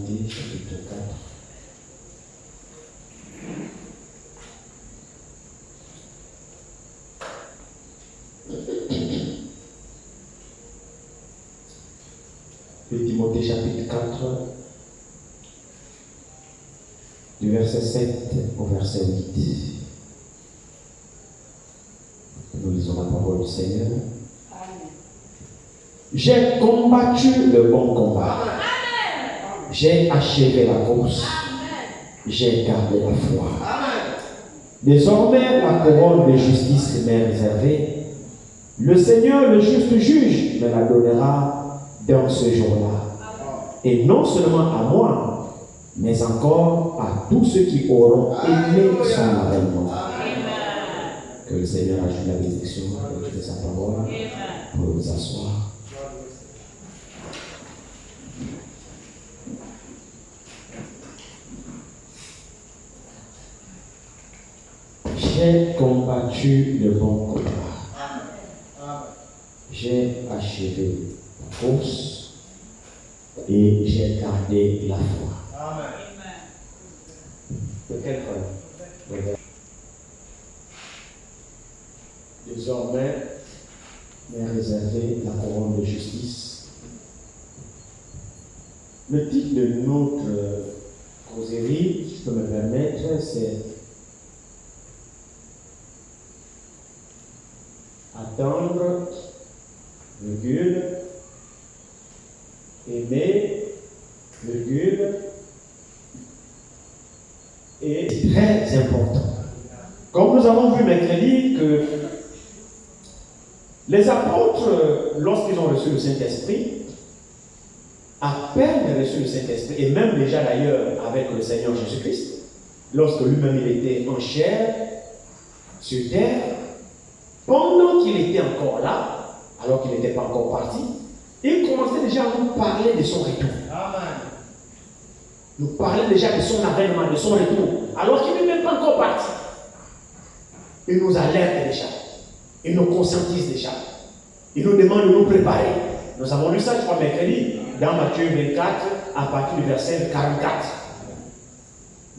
Timothée, chapitre 4. Timothée, chapitre 4, du verset 7 au verset 8. Nous lisons la parole du Seigneur. J'ai combattu le bon combat. J'ai achevé la course. J'ai gardé la foi. Désormais, la couronne de justice m'est réservée. Le Seigneur, le juste juge, me la donnera dans ce jour-là. Et non seulement à moi, mais encore à tous ceux qui auront aimé son avènement. Que le Seigneur ajoute la bénédiction de sa parole pour vous asseoir. J'ai combattu le bon combat. J'ai achevé la course et j'ai gardé la foi. De quel frère? Désormais, m'est réservé la couronne de justice. Le titre de notre causerie, si je peux me permettre, c'est attendre, virgule, aimer, virgule, et c'est très important. Comme nous avons vu mercredi que les apôtres, lorsqu'ils ont reçu le Saint-Esprit, à peine reçu le Saint-Esprit, et même déjà d'ailleurs avec le Seigneur Jésus-Christ, lorsque lui-même il était en chair, sur terre, pendant qu'il était encore là, alors qu'il n'était pas encore parti, il commençait déjà à nous parler de son retour. Amen. Nous parlait déjà de son avènement, de son retour, alors qu'il n'est même pas encore parti. Il nous alerte déjà. Il nous conscientise déjà. Il nous demande de nous préparer. Nous avons lu ça, je crois, mercredi, dans Matthieu 24, à partir du verset 44.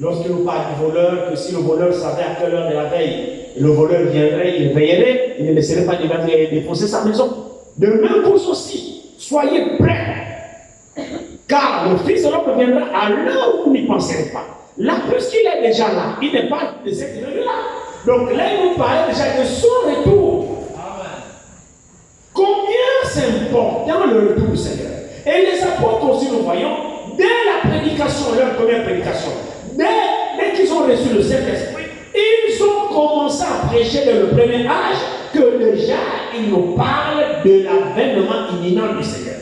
Lorsqu'il nous parle du voleur, que si le voleur savait à quelle heure de la veille, le voleur viendrait, il veillerait, il ne laisserait pas défoncer sa maison. De même vous aussi, soyez prêts. Car le Fils de l'homme viendra à l'heure où vous n'y penserez pas. Là, puisqu'il est déjà là, il n'est pas de cette heure-là. Donc là, il nous parlait déjà de son retour. Amen. Combien c'est important le retour du Seigneur. Et les apôtres aussi, nous voyons, dès la prédication, leur première prédication, dès qu'ils ont reçu le Saint-Esprit, ils ont commencé à prêcher dans le premier âge que déjà, ils nous parlent de l'avènement imminent du Seigneur.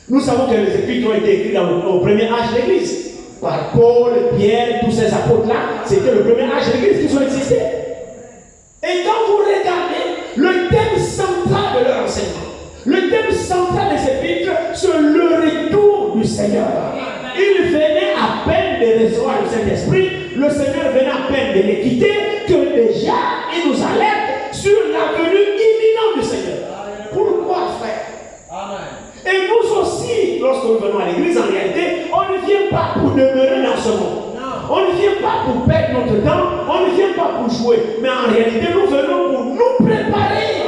Nous savons que les Épîtres ont été écrits au premier âge de l'Église. Par Paul, Pierre, tous ces apôtres-là, c'était le premier âge de l'Église qui ont existé. Et quand vous regardez le thème central de leur enseignement, le thème central des Épîtres, c'est le retour du Seigneur. Il venait à peine de recevoir le Saint-Esprit, le Seigneur venait à peine de les quitter, que déjà il nous alerte sur la venue imminente du Seigneur. Pourquoi faire? Amen. Et nous aussi, lorsque nous venons à l'église, en réalité, on ne vient pas pour demeurer dans ce monde. Non. On ne vient pas pour perdre notre temps, on ne vient pas pour jouer. Mais en réalité, nous venons pour nous préparer.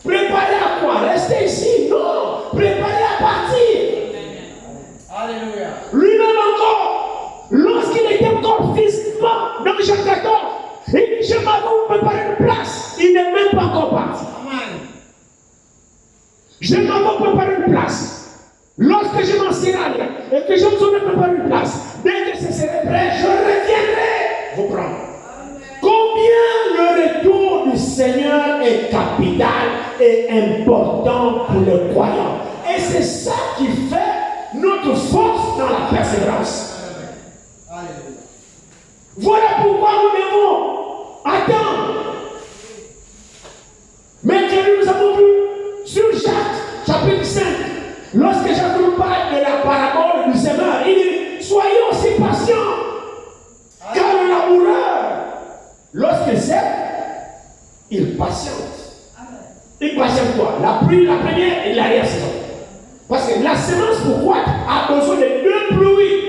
Préparer à quoi? Rester ici? Non. Préparer à partir. Alléluia. Lui-même encore, lorsqu'il était encore physiquement dans Jean 14, il dit, je m'en vais vous préparer une place. Il n'est même pas encore parti. Amen. Je m'en vais préparer une place. Lorsque je m'en serai allé et que je me serai préparé une place, dès que ce serait prêt, je reviendrai vous prendre. Amen. Combien le retour du Seigneur est capital et important pour le croyant. Et c'est ça qui fait notre force dans la persévérance. Amen. Voilà pourquoi nous devons attendre. Maintenant, nous avons vu sur Jacques, chapitre 5, lorsque Jacques nous parle de la parabole du semeur, il dit, soyons aussi patients, car le laboureur, lorsqu'il sème, il patiente. Il patiente quoi? La pluie, la première et l'arrière-saison. Parce que la semence pour croître a besoin de 2 pluies.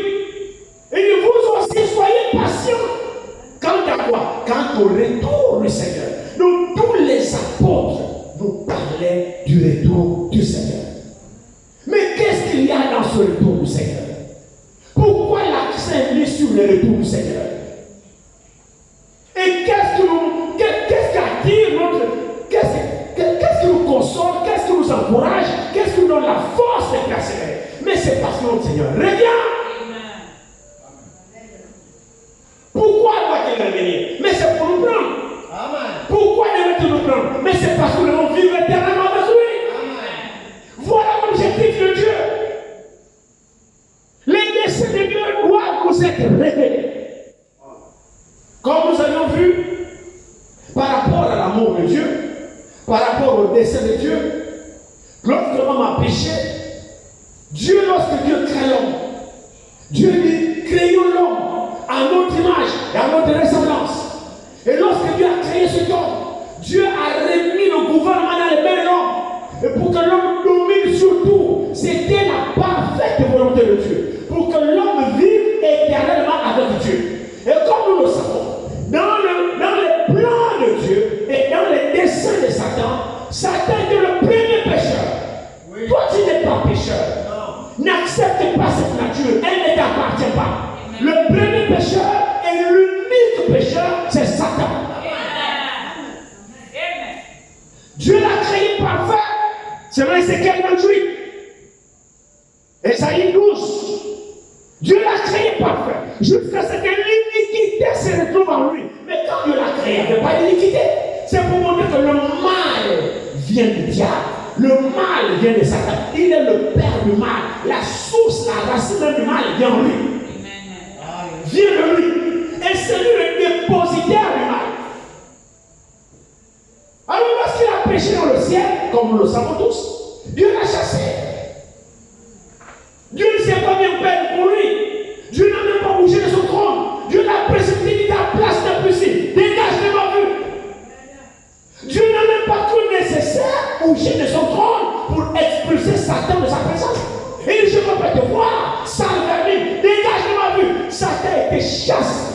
Et vous aussi, soyez patients. Quant à quoi? Quant au retour du Seigneur. Donc tous les apôtres nous parlaient du retour du Seigneur. Mais qu'est-ce qu'il y a dans ce retour du Seigneur? Pourquoi l'accent est mis sur le retour du Seigneur? Et qu'est-ce qui attire notre... Qu'est-ce qui nous console? Qu'est-ce qui nous encourage? Qu'est-ce qui nous donne la force de persévérer? Mais c'est parce que notre Seigneur revient. Pourquoi doit-il revenir? Mais c'est pour nous prendre. Pourquoi devait-il nous prendre? Mais c'est parce que nous allons vivre éternellement avec lui. Voilà l'objectif de Dieu. Les desseins de Dieu doivent nous être révélés. Comme nous avions vu, par rapport à l'amour de Dieu, par rapport au dessein de Dieu, lorsque l'homme a péché, Dieu, lorsque Dieu crée l'homme, Dieu dit, créons l'homme à notre image et à notre ressemblance. Et lorsque Dieu a créé cet homme, Dieu a remis le gouvernement dans les mains de l'homme. Et pour que l'homme domine sur tout, c'était la parfaite volonté de Dieu. Pour que l'homme vive éternellement avec Dieu. Et comme nous le savons, dans les plans de Dieu et dans les desseins de Satan, Satan était le premier pécheur. Oui. Toi, tu n'es pas pécheur. N'accepte pas cette nature, elle ne t'appartient pas. Amen. Le premier pécheur et l'unique pécheur, c'est Satan. Amen. Dieu l'a créé parfait. C'est vrai, Ézéchiel 28. Esaïe 12. Dieu l'a créé parfait. Jusqu'à ce que l'iniquité se retrouve en lui. Mais quand Dieu l'a créé, il n'y avait pas d'iniquité. C'est pour montrer que le mal vient du diable. Le mal vient de Satan. Il est le père du mal. La source, la racine du mal vient de lui. Vient de lui. Et c'est lui le dépositaire du mal. Alors lorsqu'il a péché dans le ciel, comme nous le savons tous, Dieu l'a chassé. Dieu ne s'est pas bien peine pour lui. Dieu n'a même pas bougé de son trône. Dieu l'a précipité à la place d'un puissant. Dégage de ma vue. Dieu n'a même pas cru nécessaire bouger de son trône pour expulser Satan de sa présence. Et je ne peux pas te voir, sale vermine, dégage de ma vue. Satan a été chassé.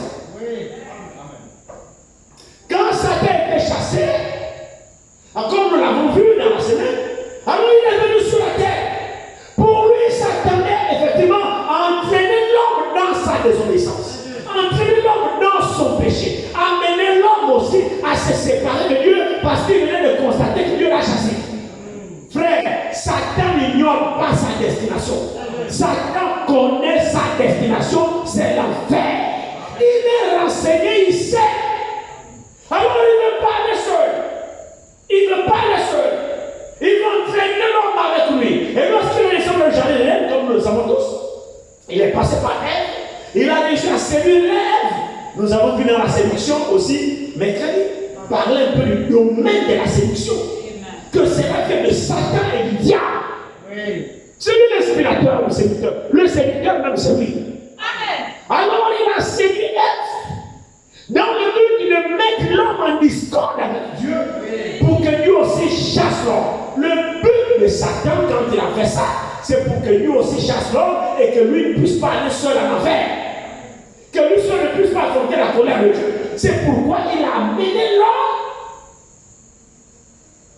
Quand Satan a été chassé, comme nous l'avons vu dans la semaine, alors il est venu sur la terre. Pour lui, Satan est effectivement entraîner l'homme dans sa désobéissance, entraîner l'homme dans son péché, amener l'homme aussi à se séparer de Dieu parce qu'il venait de constater que Dieu l'a chassé. Frère, Satan n'ignore pas sa destination. Satan connaît sa destination, c'est l'enfer. Il est renseigné, il sait. Alors il ne veut pas aller seul. Il ne veut pas aller seul. Il va entraîner l'homme avec lui. Et lorsqu'il est sur le jardin d'Ève, comme nous le savons tous, il est passé par Ève. Il a réussi à séduire Ève. Nous avons vu dans la séduction aussi, mercredi, parler un peu du domaine de la séduction. Que c'est l'affaire de Satan et du diable. Oui. C'est lui l'inspirateur ou le séducteur. Le séducteur même c'est lui. Amen. Alors il a séduit Ève dans le but de mettre l'homme en discorde avec Dieu, oui, pour que lui aussi chasse l'homme. Le but de Satan quand il a fait ça, c'est pour que lui aussi chasse l'homme et que lui ne puisse pas aller seul en enfer. Que lui seul ne puisse pas affronter la colère de Dieu. C'est pourquoi il a amené l'homme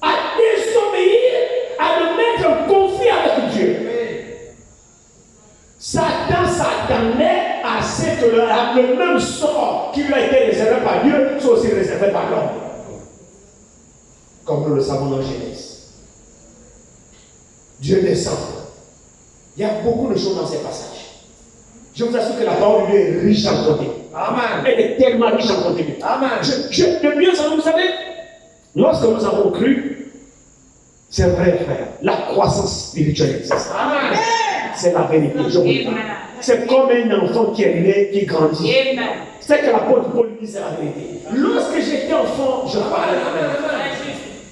à désobéir, à le mettre en conflit avec Dieu. Satan s'attendait à ce que le même sort qui lui a été réservé par Dieu soit aussi réservé par l'homme. Comme nous le savons dans Genèse. Dieu descend. Il y a beaucoup de choses dans ces passages. Je vous assure que la parole de Dieu est riche en contenu. Amen. Elle est tellement riche en contenu. Amen. De mieux, vous savez, lorsque nous avons cru, c'est vrai, frère, la croissance spirituelle existe. Amen. C'est la vérité. C'est comme un enfant qui est né, qui grandit. C'est que l'apôtre Paul dit, c'est la vérité. Lorsque j'étais enfant, je parlais comme un enfant.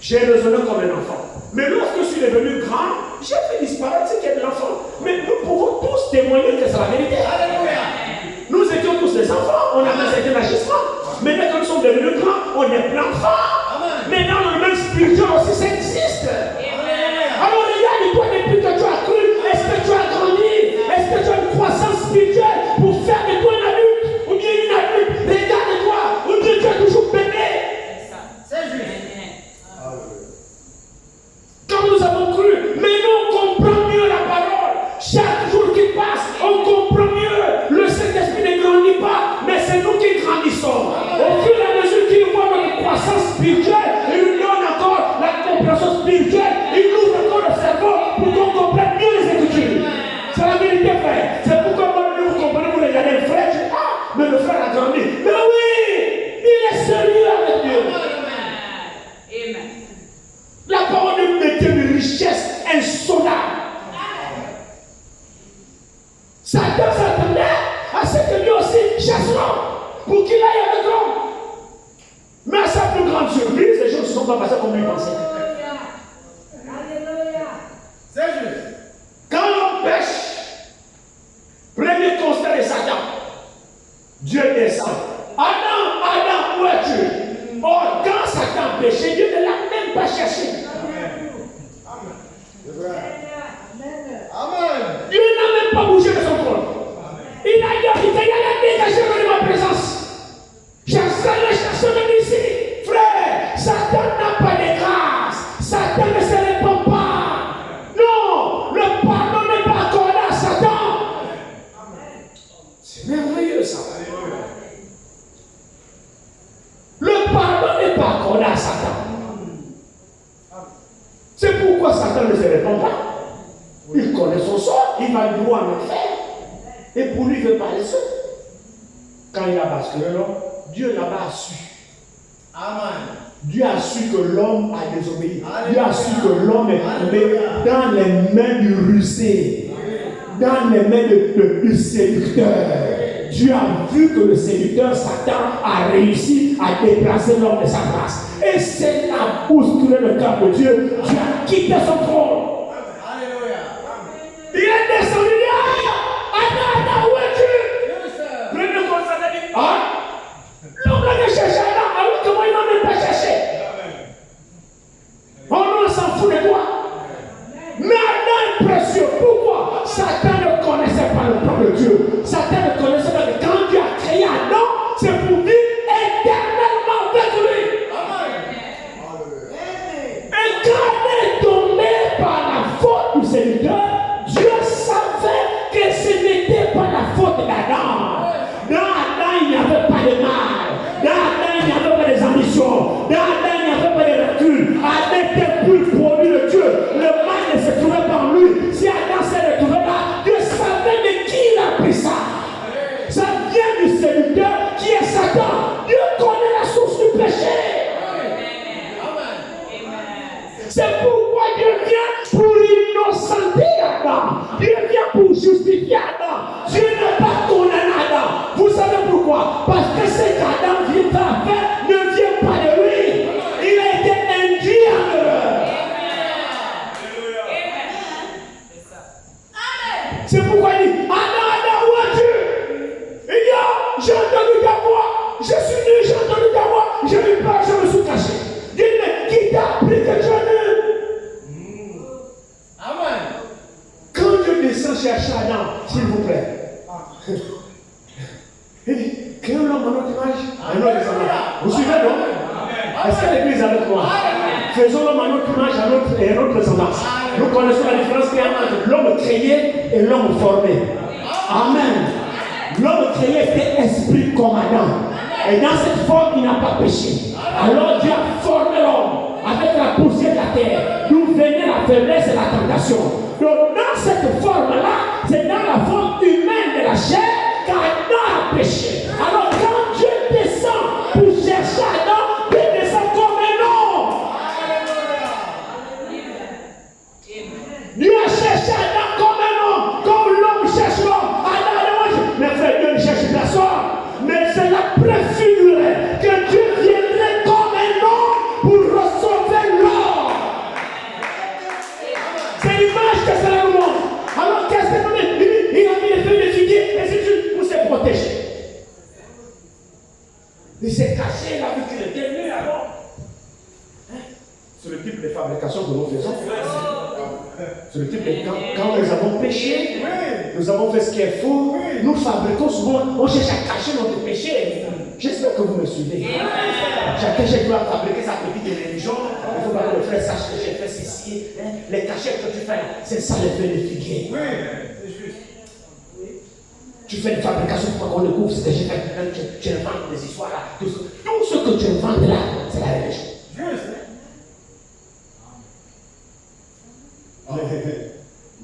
J'ai raisonné comme un enfant. Mais lorsque je suis devenu grand, j'ai fait disparaître ce qui est de l'enfant. Mais nous pouvons tous témoigner que c'est la vérité. Alléluia. Nous étions tous des enfants, on avait un certain agissement. Mais dès que nous sommes devenus grands, on est plein d'enfants. Mais dans le domaine spirituel aussi, ça existe. Alors regarde, toi, depuis que tu as cru, chasse l'homme pour qu'il aille avec l'homme. Mais à sa plus grande surprise, les choses ne sont pas passées comme lui pensait. C'est juste. Quand l'homme pêche, premier constat de Satan, Dieu descend. Adam, Adam, où es-tu? Or, quand Satan péchait, Dieu ne l'a même pas cherché. Amen. Dieu n'a même pas bougé de son trône. Il a dit, il a dégagé de ma présence. Chassez-le, chassez-le d'ici. Frère, Satan n'a pas de grâce. Satan ne se répand pas. Non, le pardon n'est pas accordé à Satan. C'est merveilleux ça. Le pardon n'est pas accordé à Satan. C'est pourquoi Satan ne se répand pas. Il connaît son sort, il va droit en enfer. Et pour lui, il ne veut pas les sauver. Quand il a basculé l'homme, Dieu là-bas a su. Amen. Dieu a su que l'homme a désobéi. Dieu a su que l'homme est tombé dans les mains du rusé, dans les mains du séducteur. Dieu a vu que le séducteur Satan a réussi à déplacer l'homme de sa place. Et c'est à bousculer le cœur de Dieu. Dieu a quitté son trône. Il est descendu, il dit, Adam, où es-tu? Premier constat, il dit, l'homme l'a cherché Adam, alors que moi il n'a même pas cherché. On s'en fout de toi. Mais Adam est précieux. Pourquoi? Satan ne connaissait pas le plan de Dieu. Satan ne connaissait pas que quand Dieu a créé Adam, c'est pour vivre éternellement avec lui. Et quand Adam est tombé par la faute du Seigneur, Dieu savait que ce n'était pas la faute d'Adam. Dans Adam, il n'y avait pas de mal. Dans Adam, il n'y avait pas des ambitions. Dans Adam, il n'y avait pas de recul. Adam était plus produit de Dieu. Le mal ne se trouvait pas en lui. Si Adam s'est retrouvé là, Dieu savait de qui il a pris ça. Ça vient du séducteur qui est Satan. Dieu connaît la source du péché. C'est pourquoi Dieu vient pour innocenter Adam. Dieu vient pour justifier Adam. Dieu n'est pas condamné Adam. Vous savez pourquoi? Parce que ce qu'Adam vient faire ne vient pas de lui. Il a été induit en erreur. C'est pourquoi il dit, Adam, où es-tu? Il dit, j'ai entendu ta voix. Je suis nu, j'ai entendu ta voix. J'ai eu peur, je me suis caché. Dis, mais qui t'a appris que tu es nu? Quand Dieu descend chercher Adam, s'il vous plaît, il dit, créons l'homme à notre image, à notre descendance. Vous suivez, non? Est-ce que l'église est avec moi? Faisons l'homme à notre image, à notre descendance. Nous connaissons la différence qu'il y a entre l'homme créé et l'homme formé. Amen. L'homme créé était esprit comme Adam. Et dans cette forme, il n'a pas péché. Alors Dieu a formé l'homme avec la poussière de la terre, d'où venait la faiblesse et la tentation. Donc dans cette forme-là, c'est dans la forme humaine de la chair qu'Adam a péché. Alors quand Dieu descend pour chercher Adam, il descend comme un homme. Dieu a cherché Adam comme un homme, comme l'homme cherche l'homme. Adam, mais frère, Dieu ne cherche personne. Mais c'est la préfigurée que Dieu viendrait comme un homme pour recevoir l'homme. C'est l'image que cela nous montre. Alors qu'est-ce que il a mis les feuilles de figuier et c'est juste pour se protéger. Il s'est caché, il a vu qu'il était nu alors. C'est le type de fabrication que nous faisons. C'est le type de quand nous avons péché, nous avons fait ce qui est faux, nous fabriquons souvent, on cherche à cacher notre péché. J'espère que vous me suivez. Chacun chez toi a fabriqué sa petite religion. Il faut pas que le frère sache que j'ai fait ceci. Les cachettes que tu fais, c'est ça le feu de figuier. Tu fais une fabrication pour qu'on découvre ce que j'ai fait. Tu inventes des histoires là. Tout ce que tu inventes là, c'est la religion.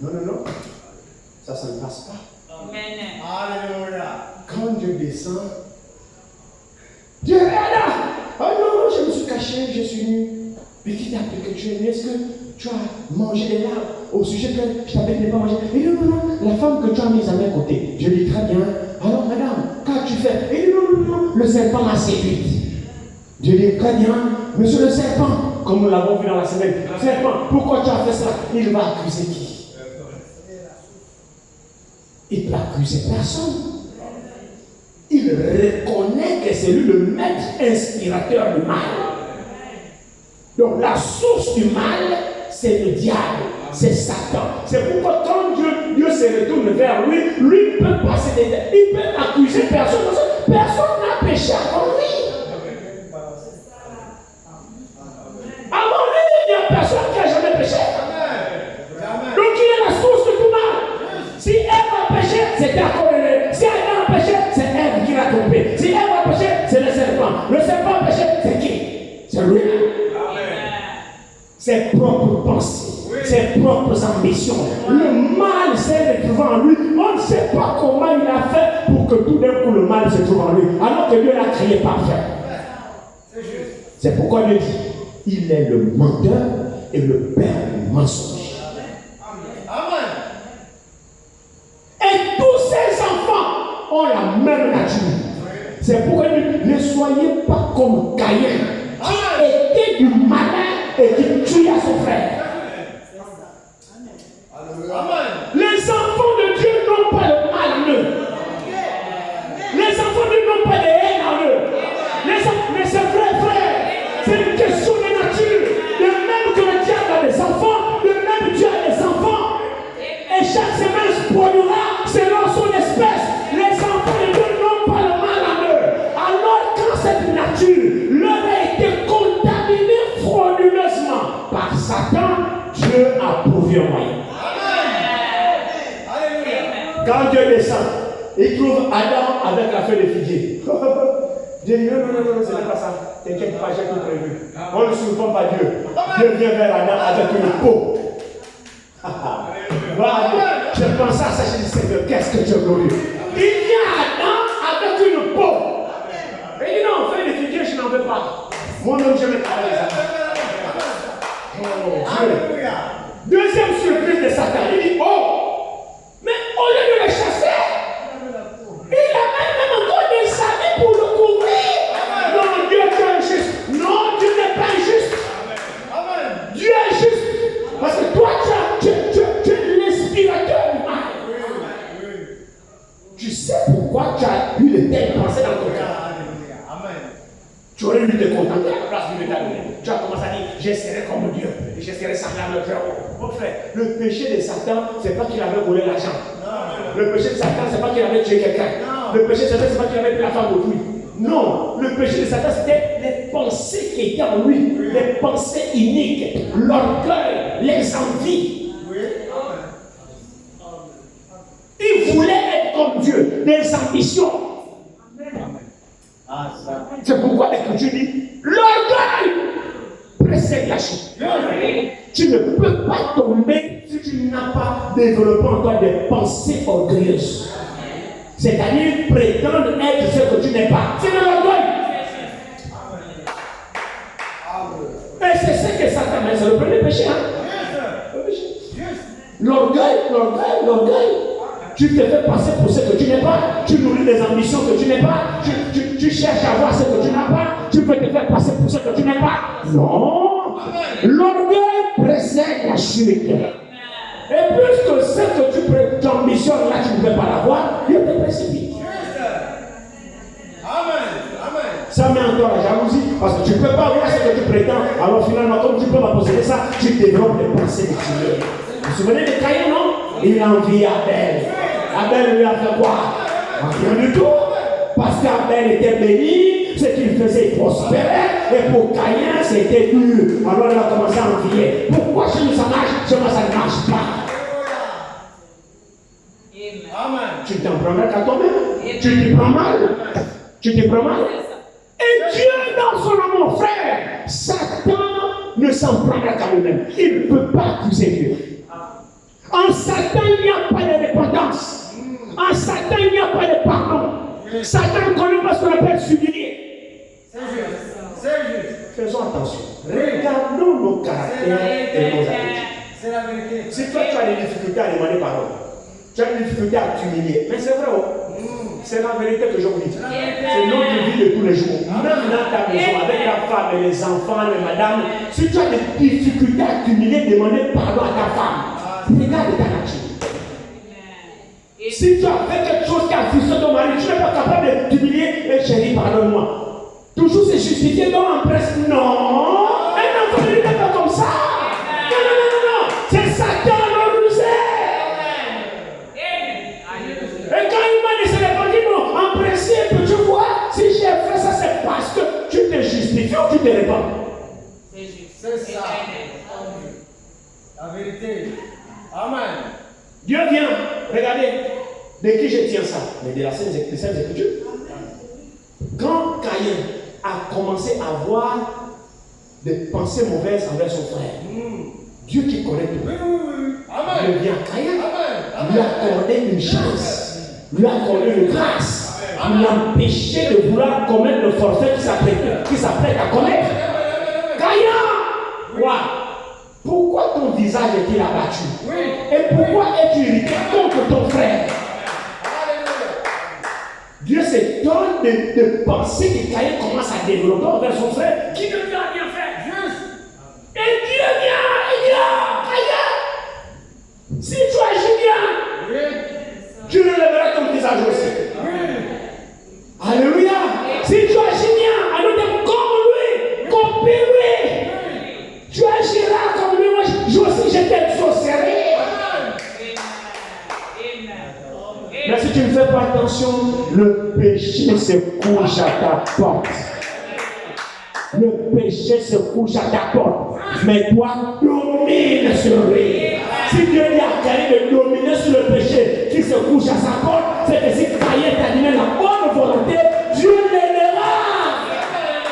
Non. Ça ne passe pas. Alléluia. Quand Dieu descend, Dieu est là. Oh non, je me suis caché, je suis nu. Mais qui t'a appris que tu es nu? Est-ce que tu as mangé des larmes au sujet que je t'avais dit de ne pas manger? Mais non, la femme que tu as mise à mes côtés, je dis très bien. Alors madame, qu'as-tu fait? le serpent m'a séduit. Dieu dit, très bien, monsieur le serpent, comme nous l'avons vu dans la semaine, serpent, pourquoi tu as fait ça? Il va accuser qui? Il ne peut accuser personne. Il reconnaît que c'est lui le maître inspirateur du mal. Donc la source du mal, c'est le diable, c'est Satan. C'est pourquoi quand Dieu se retourne vers lui, lui ne peut pas se détester. Il peut accuser personne. Personne n'a péché avant lui. Avant lui, il n'y a personne qui n'a jamais péché. Donc il est la source de tout mal. Si Ève a péché, c'était à cause de lui. Si Adam a péché, c'est Ève qui l'a trompé. Si Ève a péché, c'est le serpent. Le serpent a péché, c'est qui? C'est lui-même. Ses propres pensées, ses propres ambitions. Le mal s'est retrouvé en lui. On ne sait pas comment il a fait pour que tout d'un coup le mal se trouve en lui. Alors que Dieu l'a créé parfait. C'est pourquoi Dieu dit, il est le menteur et le père du mensonge. Amen. Et tous ces enfants ont la même nature. C'est pourquoi Dieu dit, ne soyez pas comme Caïn, qui était du malin et qui tue à son frère. Amen. Les enfants de Dieu n'ont pas de mal en eux. Les enfants de Dieu n'ont pas de haine en eux. Mais c'est vrai, frère. C'est une question de nature. De même que le diable a des enfants, de même Dieu a des enfants. Et chaque semaine se produira selon son espèce. Les enfants de Dieu n'ont pas le mal en eux. Alors quand cette nature leur a été contaminée frauduleusement par Satan, Dieu a trouvé un moyen. Quand Dieu descend, il trouve Adam avec la feuille de figuier. Dieu dit non, ce n'est pas ça. T'inquiète pas, j'ai tout prévu. On ne surprend pas Dieu. Dieu vient vers Adam avec une peau. Voilà, je pensais à ça, je dis Seigneur, qu'est-ce que tu es glorieux. Il vient à Adam avec une peau. Il dit non, feuille de figuier, je n'en veux pas. Moi-même, je vais travailler ça. Oh Dieu. Deuxième surprise de Satan, il dit oh. Mais au lieu de le chasser, il a même encore des amis pour le couvrir. Non, Dieu est injuste. Non, Dieu n'est pas injuste. Dieu est juste. Parce que toi, tu es l'inspirateur du mal. Tu sais pourquoi tu as eu de telles pensées dans ton cœur. Tu aurais dû te contenter à la place du métal. Tu as commencé à dire, je serai comme Dieu. Et je serai semblable au Très-Haut. Mon frère, le péché de Satan, ce n'est pas qu'il avait volé l'argent. Le péché de Satan, ce n'est pas qu'il avait tué quelqu'un. Le péché de Satan, ce n'est pas qu'il avait pris la femme d'autrui. Non, le péché de Satan, c'était les pensées qui étaient en lui. Les pensées iniques, l'orgueil, les envies. Il voulait être comme Dieu, des ambitions. C'est pourquoi l'Écriture dit l'orgueil précède la chute. Tu ne peux pas tomber si tu n'as pas développé en toi des pensées orgueilleuses. C'est-à-dire prétendre être ce que tu n'es pas. C'est de l'orgueil. Et c'est ce que Satan met. C'est le premier péché. L'orgueil. Tu te fais passer pour ce que tu n'es pas. Tu nourris des ambitions que tu n'es pas. Tu cherches à voir ce que tu n'as pas. Tu peux te faire passer pour ce que tu n'es pas. Non. L'orgueil précède la chute. Et puisque ce que tu ambitionnes là, tu ne peux pas l'avoir, Dieu te précipite. Ça met encore la jalousie. Parce que tu ne peux pas avoir ce que tu prétends. Alors finalement, comme tu peux pas posséder ça, tu développes des pensées de tuer. Vous vous souvenez de Caïn, non? Il a envié Abel. Abel lui a fait quoi? Rien du tout. Parce qu'Abel était béni, ce qu'il faisait prospérait, et pour Caïn c'était dur. Alors il a commencé à envier. Pourquoi chez nous ça marche, chez moi ça ne marche pas? Amen. Tu t'en prends mal à toi-même. Tu t'y prends mal. Tu t'y prends mal. Et Dieu dans son amour, frère, Satan ne s'en prendra qu'à lui-même. Il ne peut pas accuser Dieu. En Satan, il n'y a pas de dépendance. En Satan, il n'y a pas de pardon. Satan connaît pas ce qu'on appelle s'humilier. Faisons attention. Regardons nos caractères et nos habitudes. C'est la vérité. Si toi tu as des difficultés à demander pardon, tu as des difficultés à t'humilier, mais c'est vrai, C'est la vérité que je vous dis. C'est notre vie de tous les jours. Même dans ta maison, avec la femme et les enfants, les madames, si tu as des difficultés à accumuler, demandez pardon à ta femme. Regarde ta nature. Si tu as fait quelque chose qui a frustré ton mari, tu n'es pas capable de t'humilier. Et chérie, pardonne-moi. Toujours se justifier dans l'empresse. Non. Un enfant n'est pas comme ça. Non. C'est Satan l'organisé. Et quand il m'a dit, c'est les bandits, non. En principe, tu vois, si j'ai fait ça, c'est parce que tu te justifies ou tu te répands. C'est ça. La vérité. Amen. Dieu vient. Regardez. De qui je tiens ça? Mais de la Sainte Écriture. Quand Caïn a commencé à avoir des pensées mauvaises envers son frère, Dieu qui connaît tout, il vient à Caïn, lui accorder une chance, lui accorder une grâce, lui empêcher de vouloir commettre le forfait qui s'apprête à commettre. Caïn, quoi? Pourquoi ton visage est-il abattu? Et pourquoi es-tu irrité contre ton frère? Dieu s'étonne de penser que Caïn commence à développer envers son frère qui ne lui a rien fait. Et Dieu vient, il dit, Caïn, si tu agis bien, Dieu relèvera ton visage aussi. Alléluia. Si tu agis bien, alors t'es comme lui, copie lui. Tu agiras comme lui. Moi, je aussi, j'étais exaucé. Mais si tu ne fais pas attention, le péché se couche à ta porte. Le péché se couche à ta porte. Mais toi, domine sur lui. Si Dieu dit à Caïn de dominer sur le péché qui se couche à sa porte, c'est que si Caïn t'a donné la bonne volonté, Dieu l'aidera.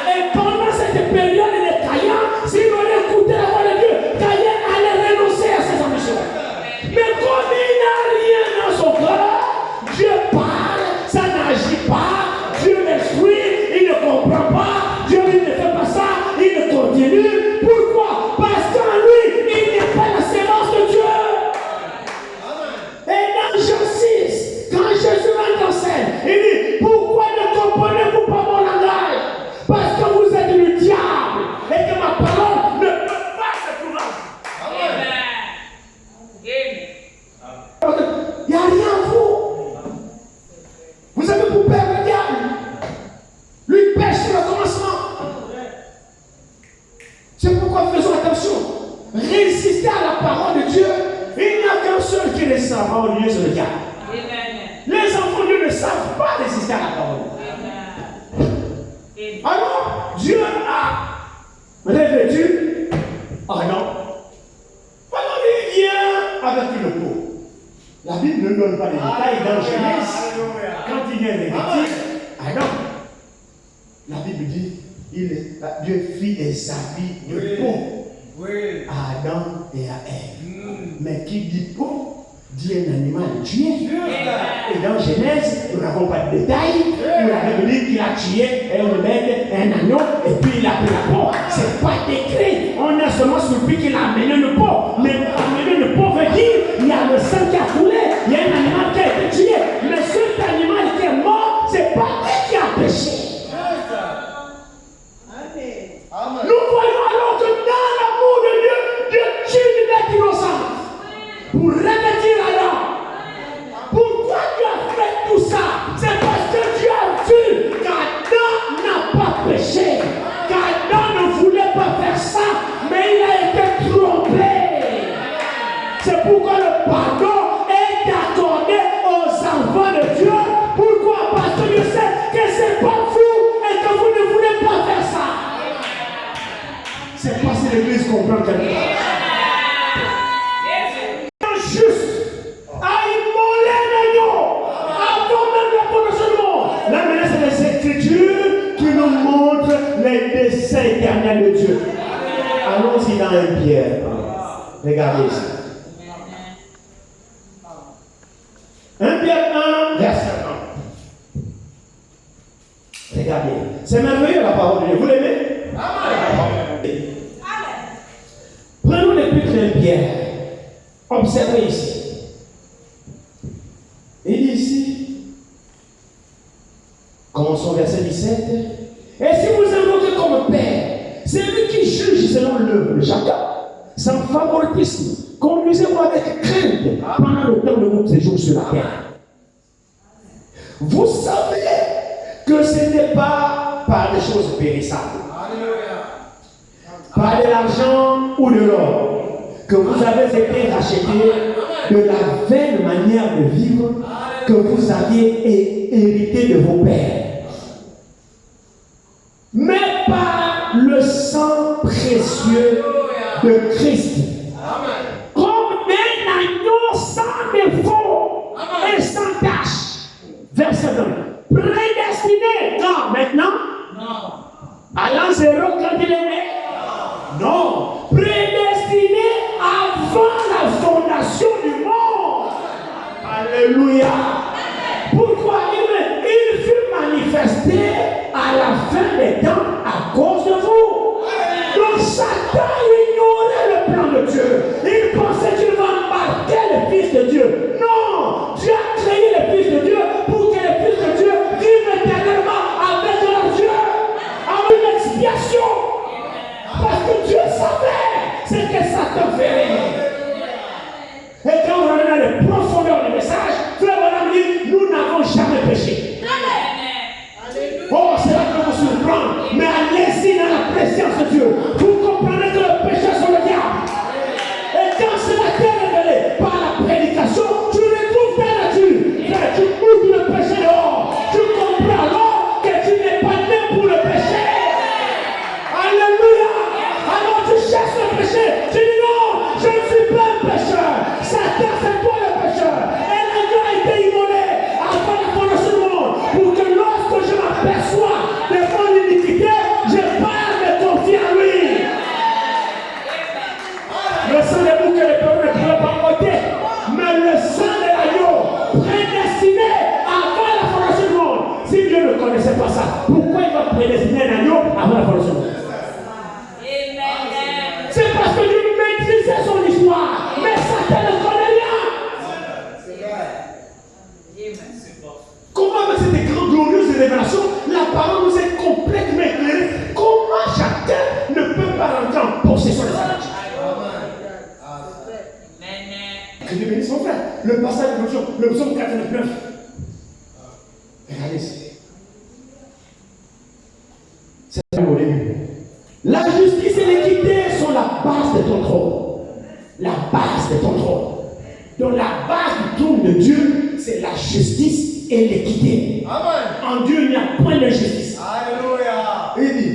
Et pendant cette période de Caïn, s'il aurait écouté la voix de Dieu, Caïn allait renoncer à ses ambitions. Mais comme il n'a rien dans son cœur, Dieu parle, ça n'agit pas, Dieu l'instruit, il ne comprend pas, Dieu il ne fait pas ça, il ne continue. Pourquoi? Parce qu'en lui, il n'y a pas la sémence de Dieu. Et dans Jean 6, quand Jésus rentre en scène, il dit, pourquoi ne comprenez-vous pas mon langage? Parce que vous êtes le diable et que ma parole ne peut pas se trouver. Il n'y a rien à vous. Vous avez pour père le diable. Lui pêche sur le commencement. C'est pourquoi faisons attention. Résister à la parole de Dieu. Il n'y a qu'un seul qui le savent au lieu sur le diable. Les enfants de Dieu ne savent pas résister à la parole. Alors, Dieu a revêtu Adam. Alors, il vient avec une peau. La Bible ne donne pas les détails dans Genèse. Quand il vient revêtir Adam, la Bible dit Dieu fit des habits de peau à Adam et à Ève. Mais qui dit peau dit un animal tué. Et dans Genèse, nous n'avons pas de détails. La Bible dit qu'il a tué un bête, un agneau, et puis il a pris la peau. C'est pas décrit. On a seulement surpris qu'il a amené le peau. Mais amener le peau veut dire il y a le sang qui a coulé, il y a un animal qui a été tué. Mais cet animal qui est mort, c'est pas lui qui a péché. Nous voyons alors que dans l'amour de Dieu, Dieu tue l'être innocent pour revêtir Adam. Pourquoi Dieu a fait tout ça? C'est parce que Dieu a vu qu'Adam n'a pas péché, qu'Adam ne voulait pas faire ça, mais il a été trompé. C'est pourquoi le pardon est accordé aux enfants de Dieu. Pourquoi? Parce que Dieu sait que c'est pas vous et que vous ne voulez pas faire ça. C'est pas si l'église comprend quelque chose. Les desseins éternels de Dieu. Allons-y dans 1 Pierre. Regardez ici. 1 Pierre 1, verset 1. Regardez. C'est merveilleux la parole de Dieu. Vous l'aimez? Amen. Prenons l'épître de Pierre. Observez ici. Il dit ici, Commençons verset 17. Et si vous invoquez comme Père, c'est lui qui juge selon l'œuvre de chacun, sans favoritisme. Conduisez-vous avec crainte pendant le temps de votre séjour sur la terre. Vous savez que ce n'est pas par des choses périssables, par de l'argent ou de l'or, que vous avez été rachetés de la vaine manière de vivre que vous aviez hérité de vos pères, mais par le sang précieux de Christ, comme un agneau sans défaut et sans tache. Verset 1. Prédestiné, non, maintenant, à l'an 0 quand il est né, non, prédestiné avant la fondation du monde. Alléluia. Pourquoi il fut manifesté à la fin des temps à cause de vous. Donc Satan ignorait le plan de Dieu. Il pensait qu'il va embarquer le Fils de Dieu. Non, Dieu a créé le Fils de Dieu pour que le Fils de Dieu vive éternellement avec leur Dieu, avec une expiation. Parce que Dieu savait ce que Satan ferait. Et quand on est dans les profondeurs du message, frère Branham dit, nous n'avons jamais péché. Oh, c'est là que vous surprendre. Mais allez-y dans la présence de Dieu. Vous comprenez que le péché sur le diable. Et quand cela t'est révélé par la prédication, tu retrouves ta nature. Tu goûtes le péché dehors. Tu comprends alors que tu n'es pas né pour le péché. Alléluia. Alors tu cherches le péché. Tu dis non, je ne suis pas un pécheur. Satan, c'est toi le pécheur. Et l'agneau a été immolé avant la fondation du monde. Pour que lorsque je m'aperçois de mon iniquité, je pars me confier à lui. Le sang des boucs et les pérols ne pourraient pas ôter. Mais le sang de l'agneau, prédestiné avant la fondation du monde. Si Dieu ne connaissait pas ça, pourquoi il va prédestiner un agneau avant la fondation du monde? C'est parce que Dieu maîtrisait son histoire. Mais Satan ne connaît rien. Comment avec cette grande glorieuse révélation, la parole nous est complètement éclairée. Comment chacun ne peut pas rentrer en possession de sa nature? Que Dieu bénisse mon frère. Le passage de le psaume 89. Regardez ça. C'est au début. La justice et l'équité sont la base de ton trône. La base de ton trône. Donc la base du trône de Dieu, c'est la justice et l'équité. En Dieu, il n'y a point de justice. Alléluia. Il dit,